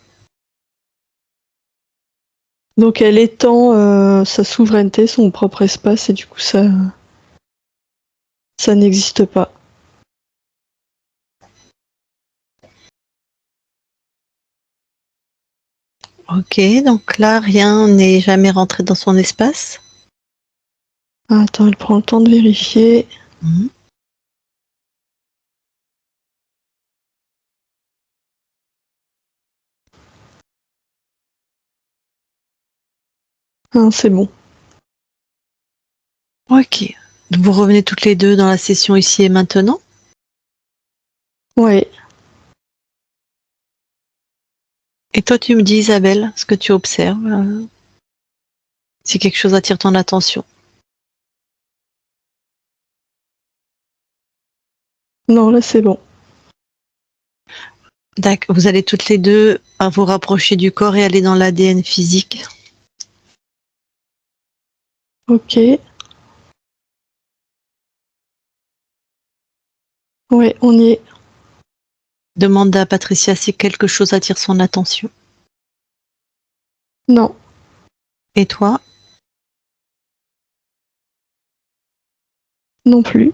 Donc, elle étend sa souveraineté, son propre espace, et du coup, ça n'existe pas.
Ok, donc là, rien n'est jamais rentré dans son espace.
Ah, attends, elle prend le temps de vérifier.
Mhm.
Ah, c'est bon.
Ok. Vous revenez toutes les deux dans la session ici et maintenant.
Ouais.
Et toi, tu me dis, Isabelle, ce que tu observes, si quelque chose attire ton attention.
Non, là, c'est bon.
D'accord. Vous allez toutes les deux à vous rapprocher du corps et aller dans l'ADN physique.
Ok. Ouais, on y est.
Demande à Patricia si quelque chose attire son attention.
Non.
Et toi?
Non plus.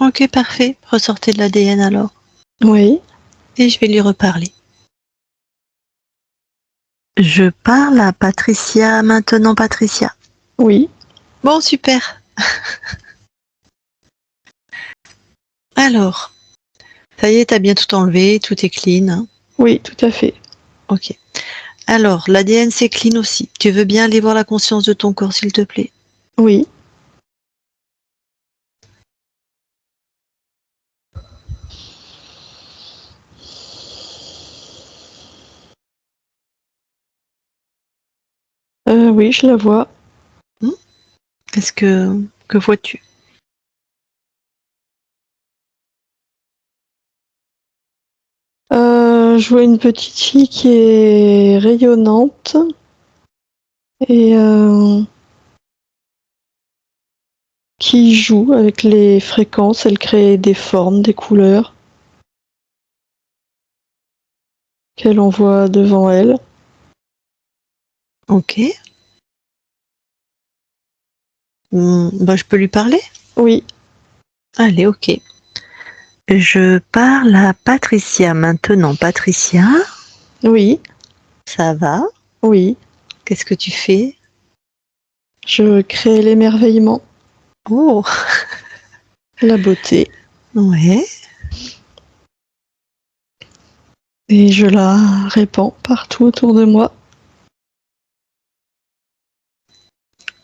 Ok, parfait. Ressortez de l'ADN alors.
Oui.
Et je vais lui reparler. Je parle à Patricia maintenant, Patricia.
Oui.
Bon, super. Alors, ça y est, t'as bien tout enlevé, tout est clean, hein.
Oui, tout à fait.
Ok. Alors, l'ADN c'est clean aussi. Tu veux bien aller voir la conscience de ton corps, s'il te plaît?
Oui. Oui, je la vois.
Qu'est-ce que vois-tu?
Je vois une petite fille qui est rayonnante et qui joue avec les fréquences. Elle crée des formes, des couleurs. qu'elle envoie devant elle.
Ok. Bah, je peux lui parler?
Oui,
Allez, ok. Je parle à Patricia maintenant. Patricia,
oui,
ça va?
oui.
Qu'est-ce que tu fais?
Je crée l'émerveillement,
Oh,
la beauté,
ouais.
et je la répands partout autour de moi.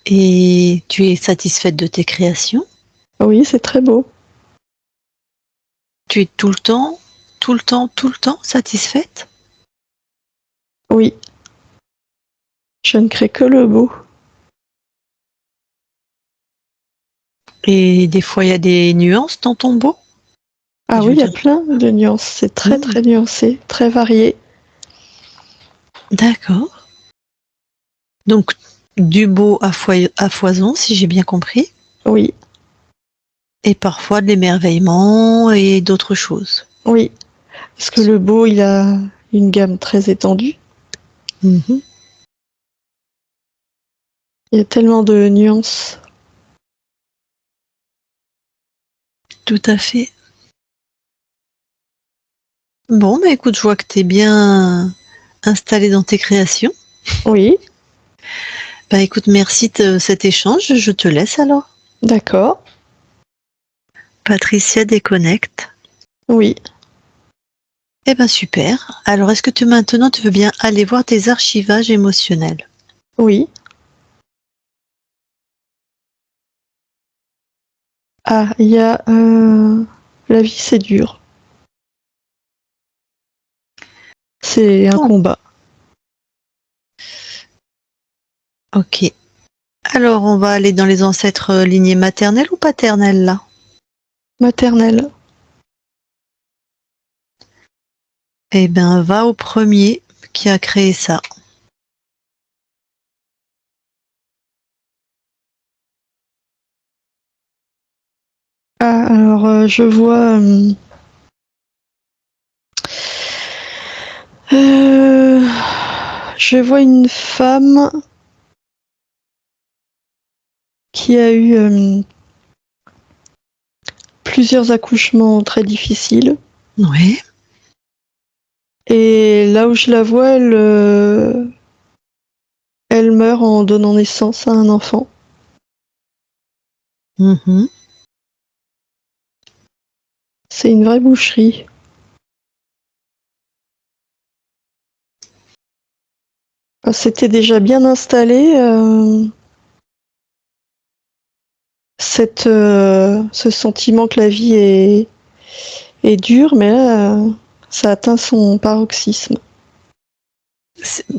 Et tu es satisfaite de tes créations?
Oui, c'est très beau.
Tu es tout le temps satisfaite?
Oui, je ne crée que le beau.
Et des fois, il y a des nuances dans ton beau?
Ah
Je
oui,
veux
il y a
dire,
plein de nuances. C'est très
mmh,
très nuancé, très varié.
d'accord. Donc, du beau à foison, si j'ai bien compris,
Oui,
et parfois de l'émerveillement et d'autres choses.
oui. Parce que le beau, il a une gamme très étendue.
Mhm,
Il y a tellement de nuances.
tout à fait. Bon, bah écoute, je vois que tu es bien installée dans tes créations.
Oui,
Bah écoute, merci de cet échange. Je te laisse alors.
d'accord.
Patricia déconnecte.
Oui,
Eh ben super. Alors, est-ce que maintenant tu veux bien aller voir tes archivages émotionnels?
oui. Ah, il y a la vie, c'est dur. C'est un
Oh,
combat.
ok. Alors, on va aller dans les ancêtres lignée maternelle ou paternelle là?
Maternelle.
Eh ben, va au premier qui a créé ça.
Ah, alors euh, je vois une femme qui a eu plusieurs accouchements très difficiles.
Ouais.
Et là où je la vois, elle meurt en donnant naissance à un enfant.
Mhm.
C'est une vraie boucherie. C'était déjà bien installé, ce sentiment que la vie est dure, mais là, ça atteint son paroxysme.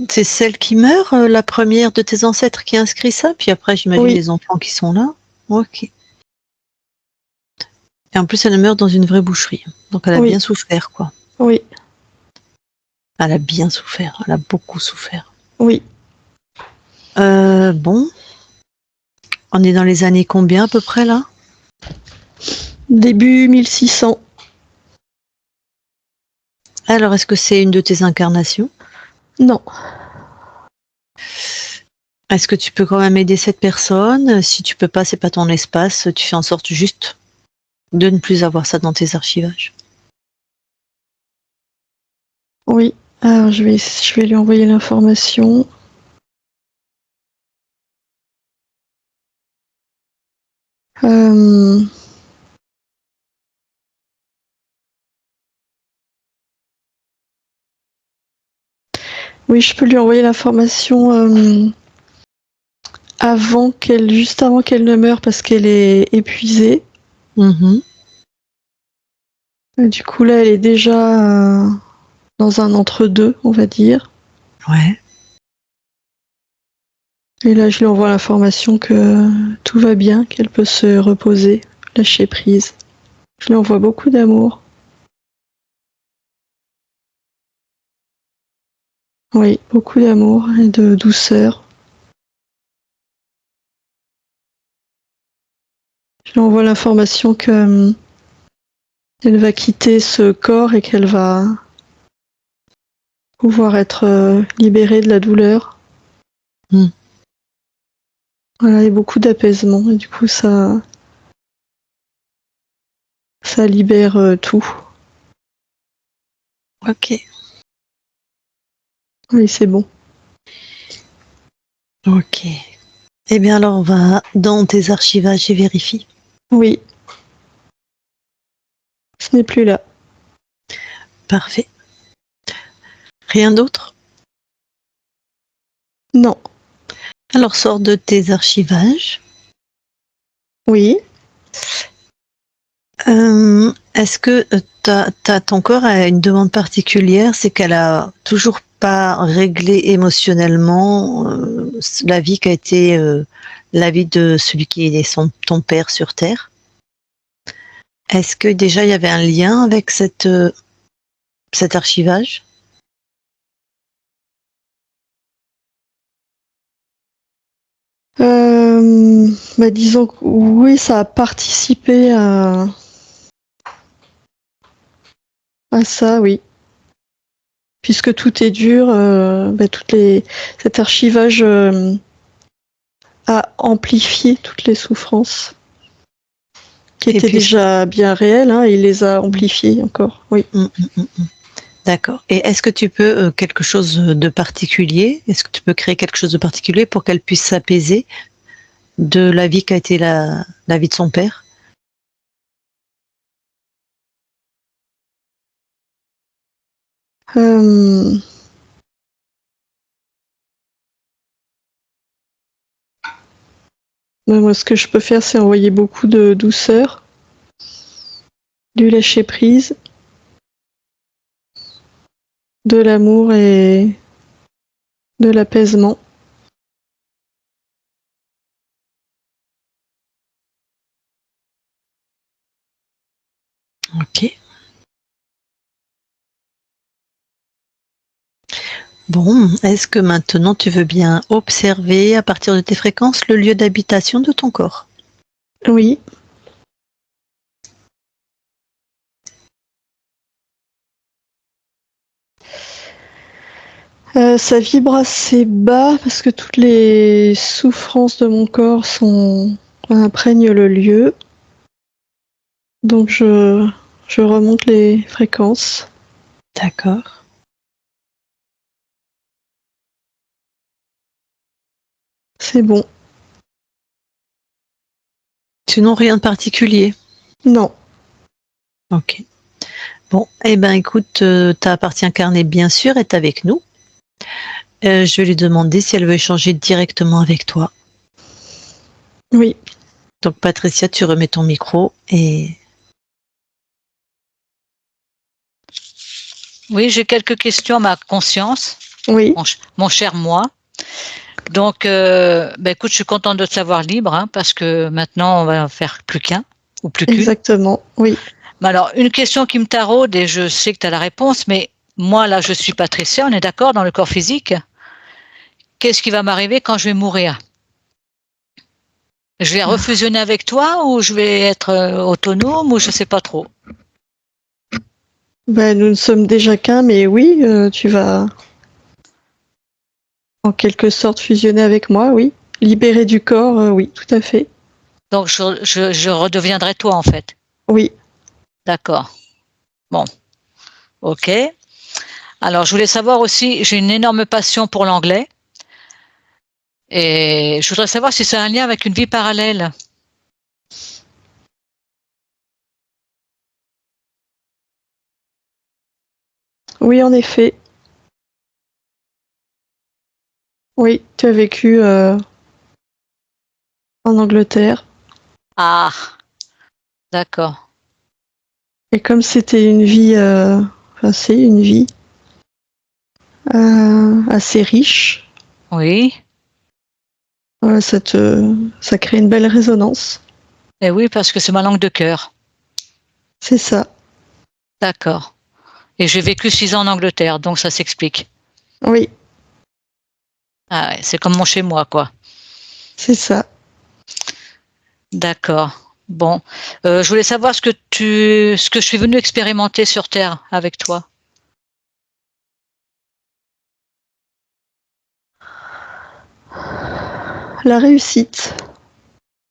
C'est celle qui meurt, la première de tes ancêtres qui a inscrit ça, puis après j'imagine
Oui,
les enfants qui sont là. Ok. Et en plus elle meurt dans une vraie boucherie. Donc elle a
oui,
bien souffert, quoi.
oui,
Elle a bien souffert, elle a beaucoup souffert.
oui.
Bon, on est dans les années combien à peu près là?
Début 1600.
Alors est-ce que c'est une de tes incarnations?
Non,
Est-ce que tu peux quand même aider cette personne? Si tu peux pas, c'est pas ton espace, tu fais en sorte juste de ne plus avoir ça dans tes archivages.
oui. Alors je vais lui envoyer l'information. Euh, oui, je peux lui envoyer l'information juste avant qu'elle ne meure parce qu'elle est épuisée.
Mhm.
Du coup, là, elle est déjà dans un entre-deux, on va dire.
Ouais.
Et là, je lui envoie l'information que tout va bien, qu'elle peut se reposer, lâcher prise. Je lui envoie beaucoup d'amour. Oui, beaucoup d'amour et de douceur. Je lui envoie l'information que elle va quitter ce corps et qu'elle va pouvoir être libéré de la douleur.
Mm.
Voilà, et beaucoup d'apaisement. Et du coup, ça libère tout.
Ok.
Oui, c'est bon.
Ok. Eh bien, alors, on va dans tes archivages et vérifie.
Oui. Ce n'est plus là.
Parfait. Rien d'autre?
Non.
Alors, sors de tes archivages.
Oui.
Est-ce que ton corps a une demande particulière? C'est qu'elle a toujours pas réglé émotionnellement la vie qui a été la vie de celui qui est ton père sur Terre. Est-ce que déjà il y avait un lien avec cet archivage?
Disons que oui, ça a participé à ça, oui. Puisque tout est dur, cet archivage a amplifié toutes les souffrances qui
Et
étaient
puis,
déjà bien réelles, hein, et il les a amplifiées encore, oui.
D'accord. Et est-ce que tu peux quelque chose de particulier? Est-ce que tu peux créer quelque chose de particulier pour qu'elle puisse s'apaiser de la vie qu'a été la vie de son père?
Euh, Moi, ce que je peux faire, c'est envoyer beaucoup de douceur, du lâcher prise, de l'amour et de l'apaisement.
Ok. Bon, est-ce que maintenant tu veux bien observer à partir de tes fréquences le lieu d'habitation de ton corps?
Oui. Ça vibre assez bas parce que toutes les souffrances de mon corps imprègnent le lieu. Donc je remonte les fréquences.
D'accord.
C'est bon.
Sinon, rien de particulier.
Non.
Ok. Bon, eh ben écoute, ta partie incarnée bien sûr est avec nous. Je vais lui demander si elle veut échanger directement avec toi.
Oui.
Donc Patricia, tu remets ton micro et
Oui, j'ai quelques questions à ma conscience,
Oui.
mon cher moi. Donc, écoute, je suis contente de te savoir libre, hein, parce que maintenant, on va en faire plus qu'un, ou plus qu'une.
Exactement. Oui.
Mais alors, une question qui me taraude, et je sais que tu as la réponse, mais moi, là, je suis Patricia, on est d'accord, dans le corps physique. Qu'est-ce qui va m'arriver quand je vais mourir? Je vais refusionner avec toi ou je vais être autonome ou je sais pas trop.
Ben, nous ne sommes déjà qu'un, mais oui, tu vas en quelque sorte fusionner avec moi, oui. Libéré du corps, oui, tout à fait.
Donc, je redeviendrai toi, en fait.
Oui.
D'accord. Bon. OK. Alors, je voulais savoir aussi, j'ai une énorme passion pour l'anglais. Et je voudrais savoir si c'est un lien avec une vie parallèle.
Oui, en effet. Oui, tu as vécu en Angleterre.
Ah, d'accord.
Et comme c'était une vie, c'est une vie assez riche,
Oui.
ça crée une belle résonance.
Et oui, parce que c'est ma langue de cœur.
C'est ça.
D'accord. Et j'ai vécu 6 ans en Angleterre, donc ça s'explique.
Oui,
Ah ouais, c'est comme mon chez moi, quoi.
c'est ça.
D'accord. Bon, je voulais savoir ce que je suis venue expérimenter sur Terre avec toi.
la réussite.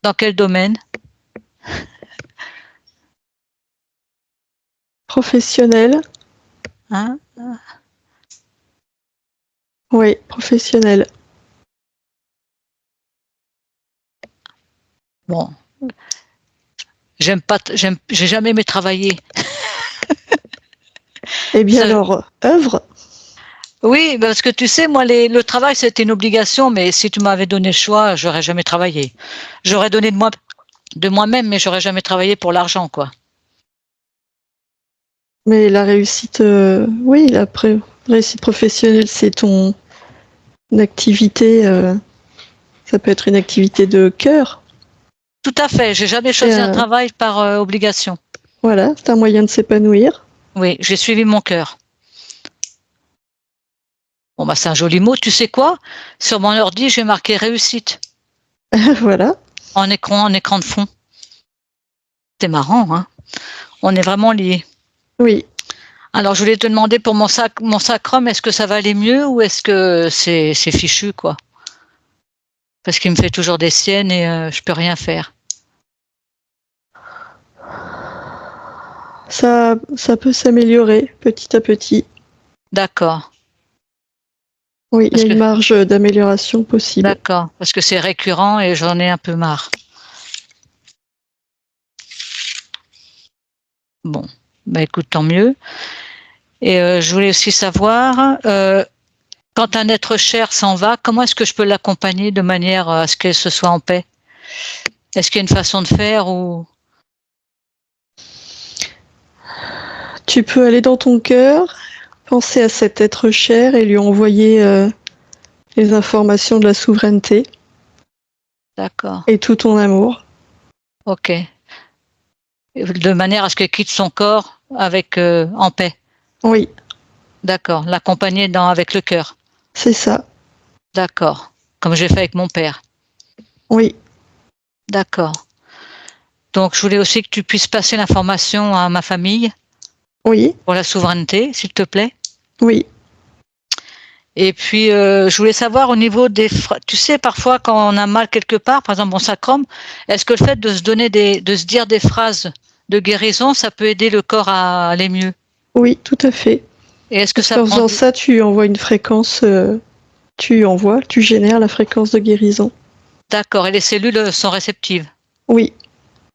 Dans quel domaine?
Professionnelle.
Hein?
Oui, professionnelle.
Bon, j'ai jamais aimé travailler.
Eh bien
Ça-
alors, œuvre.
Oui, parce que tu sais, moi, le travail, c'était une obligation, mais si tu m'avais donné le choix, j'aurais jamais travaillé. J'aurais donné de moi-même, mais j'aurais jamais travaillé pour l'argent, quoi.
Mais la réussite, oui, réussite professionnelle, c'est ton activité. Ça peut être une activité de cœur.
Tout à fait. J'ai jamais choisi un
un-
travail par obligation.
Voilà, c'est un moyen de s'épanouir.
Oui, j'ai suivi mon cœur. Bon, bah, c'est un joli mot. Tu sais quoi? Sur mon ordi, j'ai marqué réussite
Voilà.
en écran de fond. C'est marrant, hein? On est vraiment liés.
Oui.
Alors, je voulais te demander pour mon sacrum, est-ce que ça va aller mieux ou est-ce que c'est fichu, quoi? Parce qu'il me fait toujours des siennes et je peux rien faire.
Ça peut s'améliorer petit à petit.
D'accord.
Oui, il y
Parce
a
que
une marge d'amélioration possible.
D'accord, parce que c'est récurrent et j'en ai un peu marre. Bon, bah écoute, tant mieux. Et je voulais aussi savoir, quand un être cher s'en va, comment est-ce que je peux l'accompagner de manière à ce qu'elle se soit en paix? Est-ce qu'il y a une façon de faire ou...
Tu peux aller dans ton cœur, penser à cet être cher et lui envoyer les informations de la souveraineté
D'accord,
et tout ton amour.
ok. De manière à ce qu'elle quitte son corps avec en paix.
Oui,
D'accord, l'accompagner avec le cœur.
c'est ça.
D'accord, comme j'ai fait avec mon père.
Oui,
D'accord. Donc je voulais aussi que tu puisses passer l'information à ma famille
oui,
pour la souveraineté, s'il te plaît.
oui.
Et puis, je voulais savoir au niveau tu sais, parfois quand on a mal quelque part, par exemple mon sacrum, est-ce que le fait de se dire des phrases de guérison, ça peut aider le corps à aller mieux?
Oui, tout à fait.
Et est-ce que
Parce
ça
qu'en
prend
faisant ça, tu envoies une fréquence, tu génères la fréquence de guérison.
D'accord, et les cellules sont réceptives.
Oui,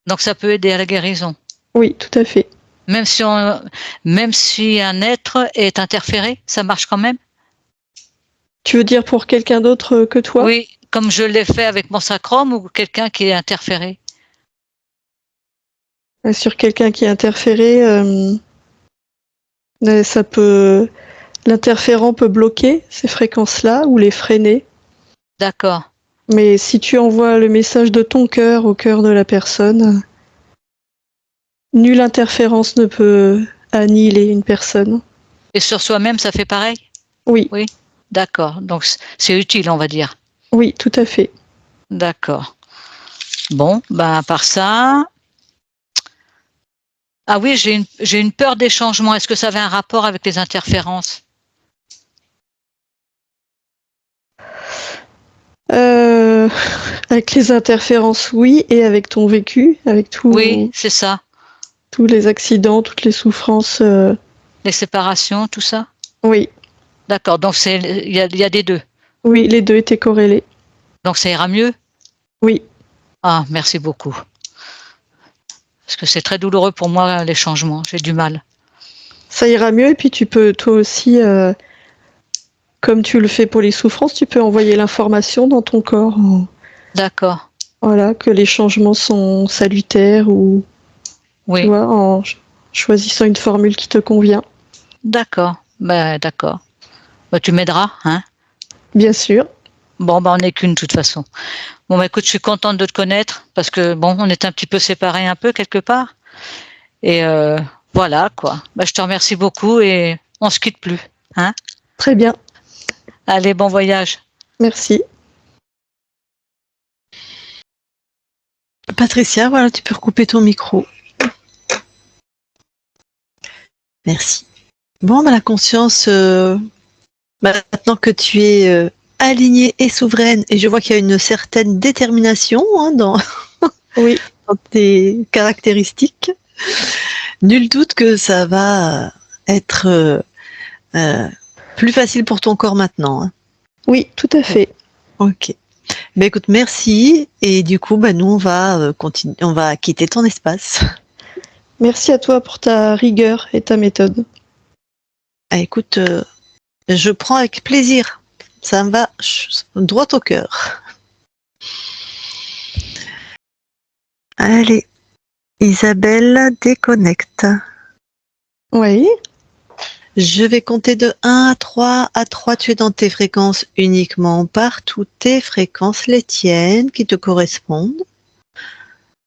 Donc ça peut aider à la guérison.
oui, tout à fait.
Même si un être est interféré, ça marche quand même?
Tu veux dire pour quelqu'un d'autre que toi?
Oui, comme je l'ai fait avec mon sacrum ou quelqu'un qui est interféré.
Sur quelqu'un qui est interféré, ça peut, l'interférent peut bloquer ces fréquences-là ou les freiner.
D'accord.
Mais si tu envoies le message de ton cœur au cœur de la personne, nulle interférence ne peut annihiler une personne.
Et sur soi-même, ça fait pareil?
Oui,
Oui. D'accord. Donc c'est utile, on va dire.
oui, tout à fait.
D'accord. Bon, ben à part ça. Ah oui, j'ai une peur des changements. Est-ce que ça avait un rapport avec les interférences?
Euh, Avec les interférences, oui, et avec ton vécu, avec
Oui, c'est ça.
tous les accidents, toutes les souffrances.
Les séparations, tout ça?
Oui,
D'accord. Donc il y a des deux.
oui, les deux étaient corrélés.
Donc ça ira mieux?
Oui,
Ah, merci beaucoup. Parce que c'est très douloureux pour moi, les changements. J'ai du mal.
ça ira mieux. Et puis tu peux toi aussi, comme tu le fais pour les souffrances, tu peux envoyer l'information dans ton corps.
D'accord.
Voilà, que les changements sont salutaires ou tu
Oui.
vois, en choisissant une formule qui te convient.
D'accord. Ben d'accord. Ben, tu m'aideras, hein?
Bien sûr.
Bon, ben on n'est qu'une de toute façon. Bon, bah, écoute, je suis contente de te connaître parce que bon, on est un petit peu séparés un peu quelque part. Et voilà quoi. Bah, je te remercie beaucoup et on se quitte plus, hein?
Très bien.
Allez, bon voyage.
Merci.
Patricia, voilà, tu peux recouper ton micro. Merci. Bon, bah, la conscience, maintenant que tu es alignée et souveraine. Et je vois qu'il y a une certaine détermination dans,
Oui,
dans tes caractéristiques. Nul doute que ça va être plus facile pour ton corps maintenant. Hein.
oui, tout à fait.
Ok. Ben écoute, merci. Et du coup, nous on va continuer, on va quitter ton espace.
Merci à toi pour ta rigueur et ta méthode.
Ah, écoute, je prends avec plaisir. Ça me va droit au cœur. Allez, Isabelle, déconnecte.
Oui,
Je vais compter de 1 à 3. À 3, tu es dans tes fréquences uniquement partout. Tes fréquences, les tiennes, qui te correspondent.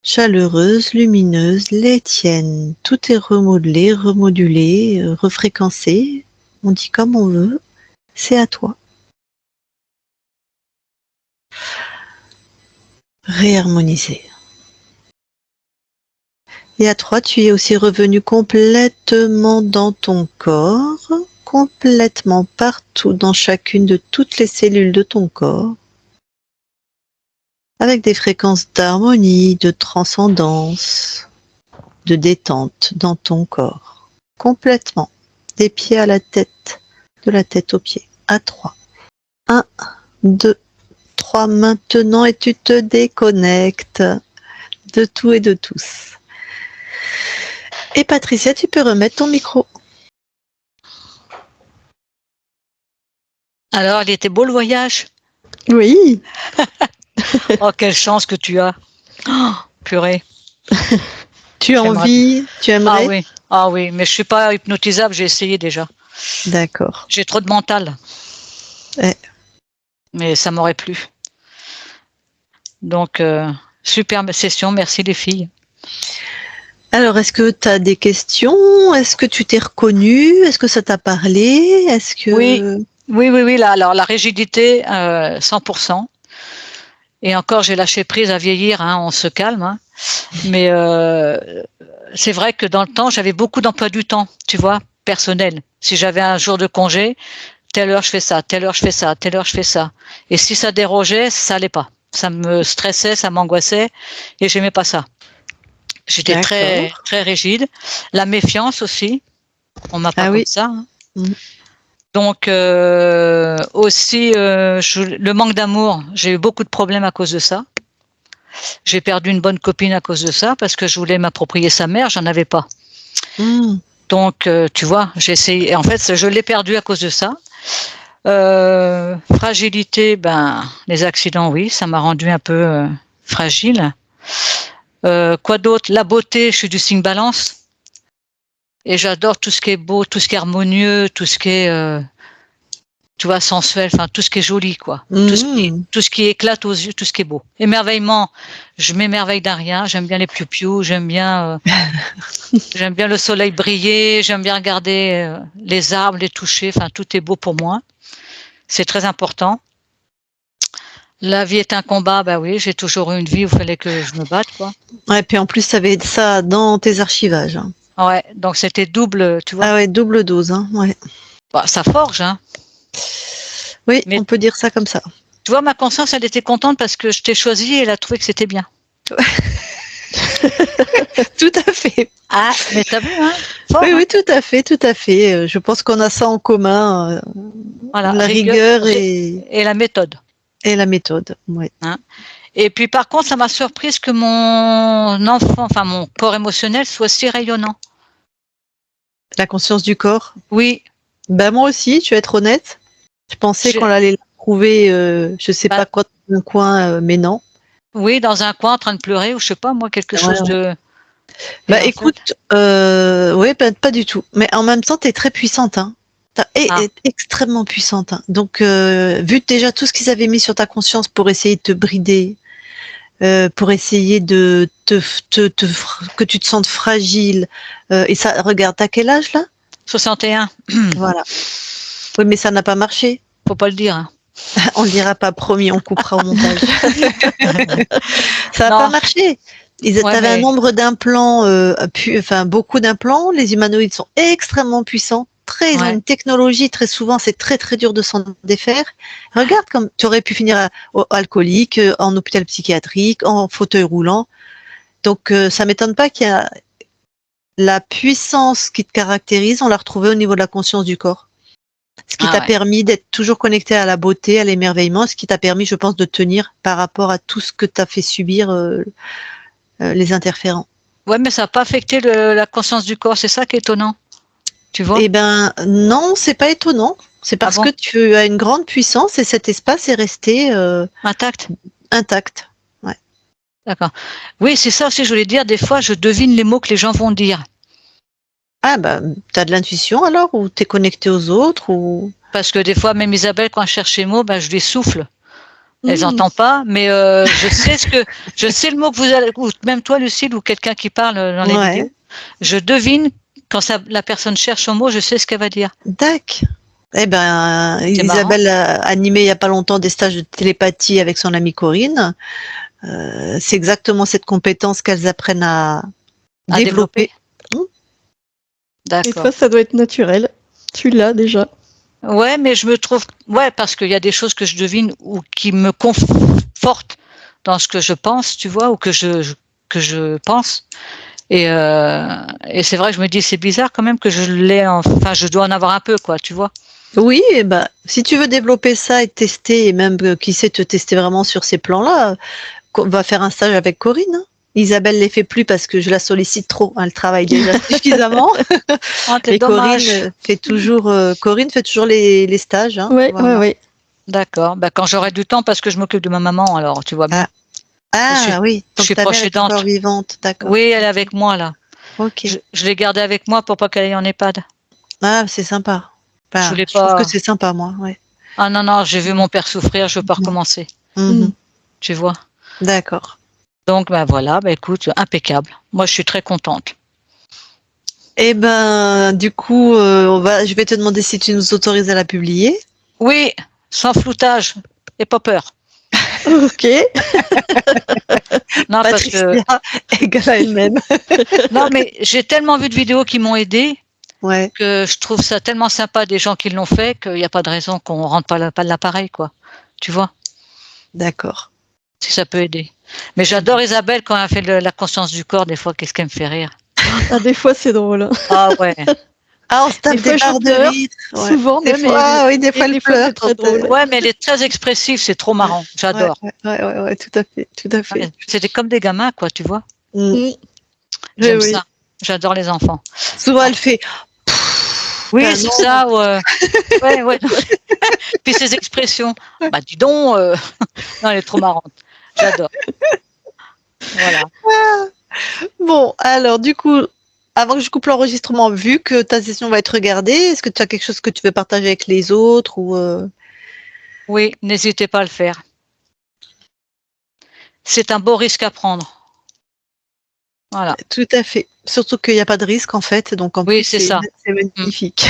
Chaleureuses, lumineuses, les tiennes. Tout est remodelé, remodulé, refréquencé. On dit comme on veut. C'est à toi. Réharmoniser. Et à 3, tu es aussi revenu complètement dans ton corps, complètement partout, dans chacune de toutes les cellules de ton corps, avec des fréquences d'harmonie, de transcendance, de détente dans ton corps. Complètement. Des pieds à la tête, de la tête aux pieds. À 3. 1, 2, 3 maintenant et tu te déconnectes de tout et de tous. Et Patricia, tu peux remettre ton micro.
Alors, il était beau le voyage.
oui.
Oh, quelle chance que tu as. Oh, purée.
Tu as
J'aimerais-
envie, tu aimerais?
Ah oui, mais je suis pas hypnotisable, j'ai essayé déjà.
D'accord.
J'ai trop de mental.
Ouais.
Mais ça m'aurait plu. Donc, superbe session, merci les filles.
Alors, est-ce que tu as des questions? Est-ce que tu t'es reconnue? Est-ce que ça t'a parlé? Est-ce que...
Oui, là, alors la rigidité, 100%. Et encore, j'ai lâché prise à vieillir, hein, on se calme. Hein. Mais c'est vrai que dans le temps, j'avais beaucoup d'emploi du temps, tu vois, personnel. Si j'avais un jour de congé, telle heure je fais ça, telle heure je fais ça, telle heure je fais ça. Et si ça dérogeait, ça allait pas. Ça me stressait, ça m'angoissait, et j'aimais pas ça. J'étais très très rigide. La méfiance aussi, on m'a pas comme ça. Hein.
Mmh.
Donc aussi le manque d'amour, j'ai eu beaucoup de problèmes à cause de ça. J'ai perdu une bonne copine à cause de ça parce que je voulais m'approprier sa mère, j'en avais pas.
Mmh.
Donc tu vois, j'ai essayé. Et en fait, je l'ai perdu à cause de ça. Fragilité, les accidents, oui, ça m'a rendu un peu fragile. Quoi d'autre? La beauté, je suis du signe Balance. Et j'adore tout ce qui est beau, tout ce qui est harmonieux, tout ce qui est, tu vois, sensuel, enfin tout ce qui est joli, quoi. Tout ce qui éclate aux yeux, tout ce qui est beau. Émerveillement, je m'émerveille d'un rien. J'aime bien les piou-piou, j'aime bien le soleil briller, j'aime bien regarder les arbres, les toucher. Enfin, tout est beau pour moi. C'est très important. La vie est un combat, oui, j'ai toujours eu une vie où il fallait que je me batte, quoi.
Ouais, puis en plus, tu avais ça dans tes archivages. Hein.
Ouais, donc c'était double, tu vois.
Ah ouais, double dose, hein, ouais.
Ça forge, hein.
Oui, mais on peut dire ça comme ça.
Tu vois, ma conscience, elle était contente parce que je t'ai choisi et elle a trouvé que c'était bien.
Tout à fait.
Ah, mais t'as vu, hein? Fort,
oui,
hein.
oui, tout à fait, tout à fait. Je pense qu'on a ça en commun.
Voilà,
la rigueur et
la méthode.
Et la méthode, oui.
Hein? Et puis par contre, ça m'a surprise que mon enfant, enfin mon corps émotionnel soit si rayonnant.
La conscience du corps?
Oui.
Moi aussi, je vais être honnête. Je pensais qu'on allait la trouver, je sais pas quoi, dans un coin, mais non.
Oui, dans un coin en train de pleurer ou je sais pas moi, quelque chose de...
écoute, oui, pas du tout. Mais en même temps, tu es très puissante, hein. Extrêmement puissante. Hein. Donc, vu déjà tout ce qu'ils avaient mis sur ta conscience pour essayer de te brider, pour essayer de que tu te sentes fragile, et ça, regarde, t'as quel âge là?
61.
Voilà. Oui, mais ça n'a pas marché.
Faut pas le dire. Hein.
On le dira pas, promis, on coupera au montage. Ça n'a pas marché. T'avais un nombre d'implants, beaucoup d'implants. Les humanoïdes sont extrêmement puissants. Ils ont une technologie, très souvent, c'est très très dur de s'en défaire. Regarde comme tu aurais pu finir alcoolique, en hôpital psychiatrique, en fauteuil roulant. Donc, ça m'étonne pas qu'il y a la puissance qui te caractérise, on l'a retrouvée au niveau de la conscience du corps. Ce qui t'a permis d'être toujours connecté à la beauté, à l'émerveillement, ce qui t'a permis, je pense, de tenir par rapport à tout ce que t'as fait subir les interférents.
Ouais, mais ça n'a pas affecté la conscience du corps, c'est ça qui est étonnant. Tu vois?
Eh ben non, c'est pas étonnant. C'est parce que tu as une grande puissance et cet espace est resté
intact.
Intact. Ouais.
D'accord. Oui, c'est ça aussi, je voulais dire, des fois, je devine les mots que les gens vont dire.
Ah t'as de l'intuition alors, ou t'es connecté aux autres, ou...
Parce que des fois, même Isabelle, quand elle cherche les mots, je lui souffle. Elle n'entend pas, mais je sais le mot que vous allez, ou même toi, Lucille, ou quelqu'un qui parle dans les vidéos. Je devine, quand la personne cherche un mot, je sais ce qu'elle va dire.
D'accord. Eh ben, Isabelle a animé il n'y a pas longtemps des stages de télépathie avec son amie Corinne. C'est exactement cette compétence qu'elles apprennent à développer.
D'accord. Et toi, ça doit être naturel. Tu l'as déjà.
Ouais, mais je me trouve, parce qu'il y a des choses que je devine ou qui me confortent dans ce que je pense, tu vois, ou que je pense. Et c'est vrai que je me dis, c'est bizarre quand même que je l'ai, enfin, je dois en avoir un peu, quoi, tu vois.
Oui, si tu veux développer ça et tester, et même qui sait te tester vraiment sur ces plans-là, va faire un stage avec Corinne. Hein. Isabelle les fait plus parce que je la sollicite trop. Elle travaille déjà suffisamment. Et Corinne fait toujours les stages. Hein,
oui.
D'accord. Quand j'aurai du temps, parce que je m'occupe de ma maman, alors tu vois bien.
Oui.
Donc je suis proche aidante.
Vivante, d'accord.
Oui, elle est avec moi là.
Ok.
Je l'ai gardée avec moi pour pas qu'elle aille en EHPAD.
Ah, c'est sympa. Je trouve que c'est sympa, moi. Ouais.
Ah non, j'ai vu mon père souffrir, je veux pas recommencer. Tu vois.
D'accord.
Donc voilà, écoute, impeccable. Moi, je suis très contente.
Eh ben, du coup, je vais te demander si tu nous autorises à la publier.
Oui, sans floutage et pas peur.
Ok.
Non,
Patricia égale à elle-même.
Non, mais j'ai tellement vu de vidéos qui m'ont aidée
que
je trouve ça tellement sympa des gens qui l'ont fait qu'il n'y a pas de raison qu'on rentre pas de l'appareil, quoi. Tu vois?
D'accord.
Si ça peut aider. Mais j'adore Isabelle quand elle fait la conscience du corps, des fois, qu'est-ce qu'elle me fait rire.
Ah, des fois, c'est drôle.
Ah ouais.
Ah, on se tape des barres de rire.
Souvent,
des fois, des fois, elle pleure.
C'est très drôle.
Ouais, mais elle est très expressive, c'est trop marrant. J'adore.
Ouais, tout à fait.
C'était comme des gamins, quoi, tu vois.
J'aime
ça. J'adore les enfants.
Souvent, elle fait...
Oui, c'est ça. Ouais. Puis ces expressions. Dis donc. Non, elle est trop marrante. J'adore. Voilà.
Bon, alors, du coup, avant que je coupe l'enregistrement, vu que ta session va être regardée, est-ce que tu as quelque chose que tu veux partager avec les autres ou
Oui, n'hésitez pas à le faire. C'est un beau risque à prendre. Voilà.
Tout à fait. Surtout qu'il n'y a pas de risque en fait, donc en plus
c'est ça.
C'est magnifique.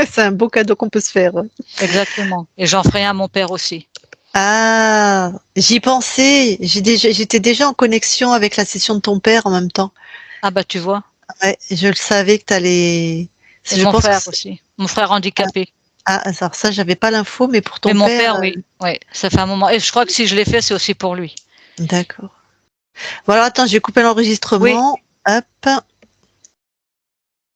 C'est un beau cadeau qu'on peut se faire.
Exactement. Et j'en ferai un à mon père aussi.
Ah, j'y pensais. J'étais déjà en connexion avec la session de ton père en même temps.
Ah tu vois.
Ouais, je le savais que tu allais.
Et mon frère aussi. Mon frère handicapé.
Alors ça, j'avais pas l'info, mais pour ton père.
Mais mon père, oui. Ouais, ça fait un moment. Et je crois que si je l'ai fait, c'est aussi pour lui.
D'accord. Voilà, attends, j'ai coupé l'enregistrement. Oui. Hop.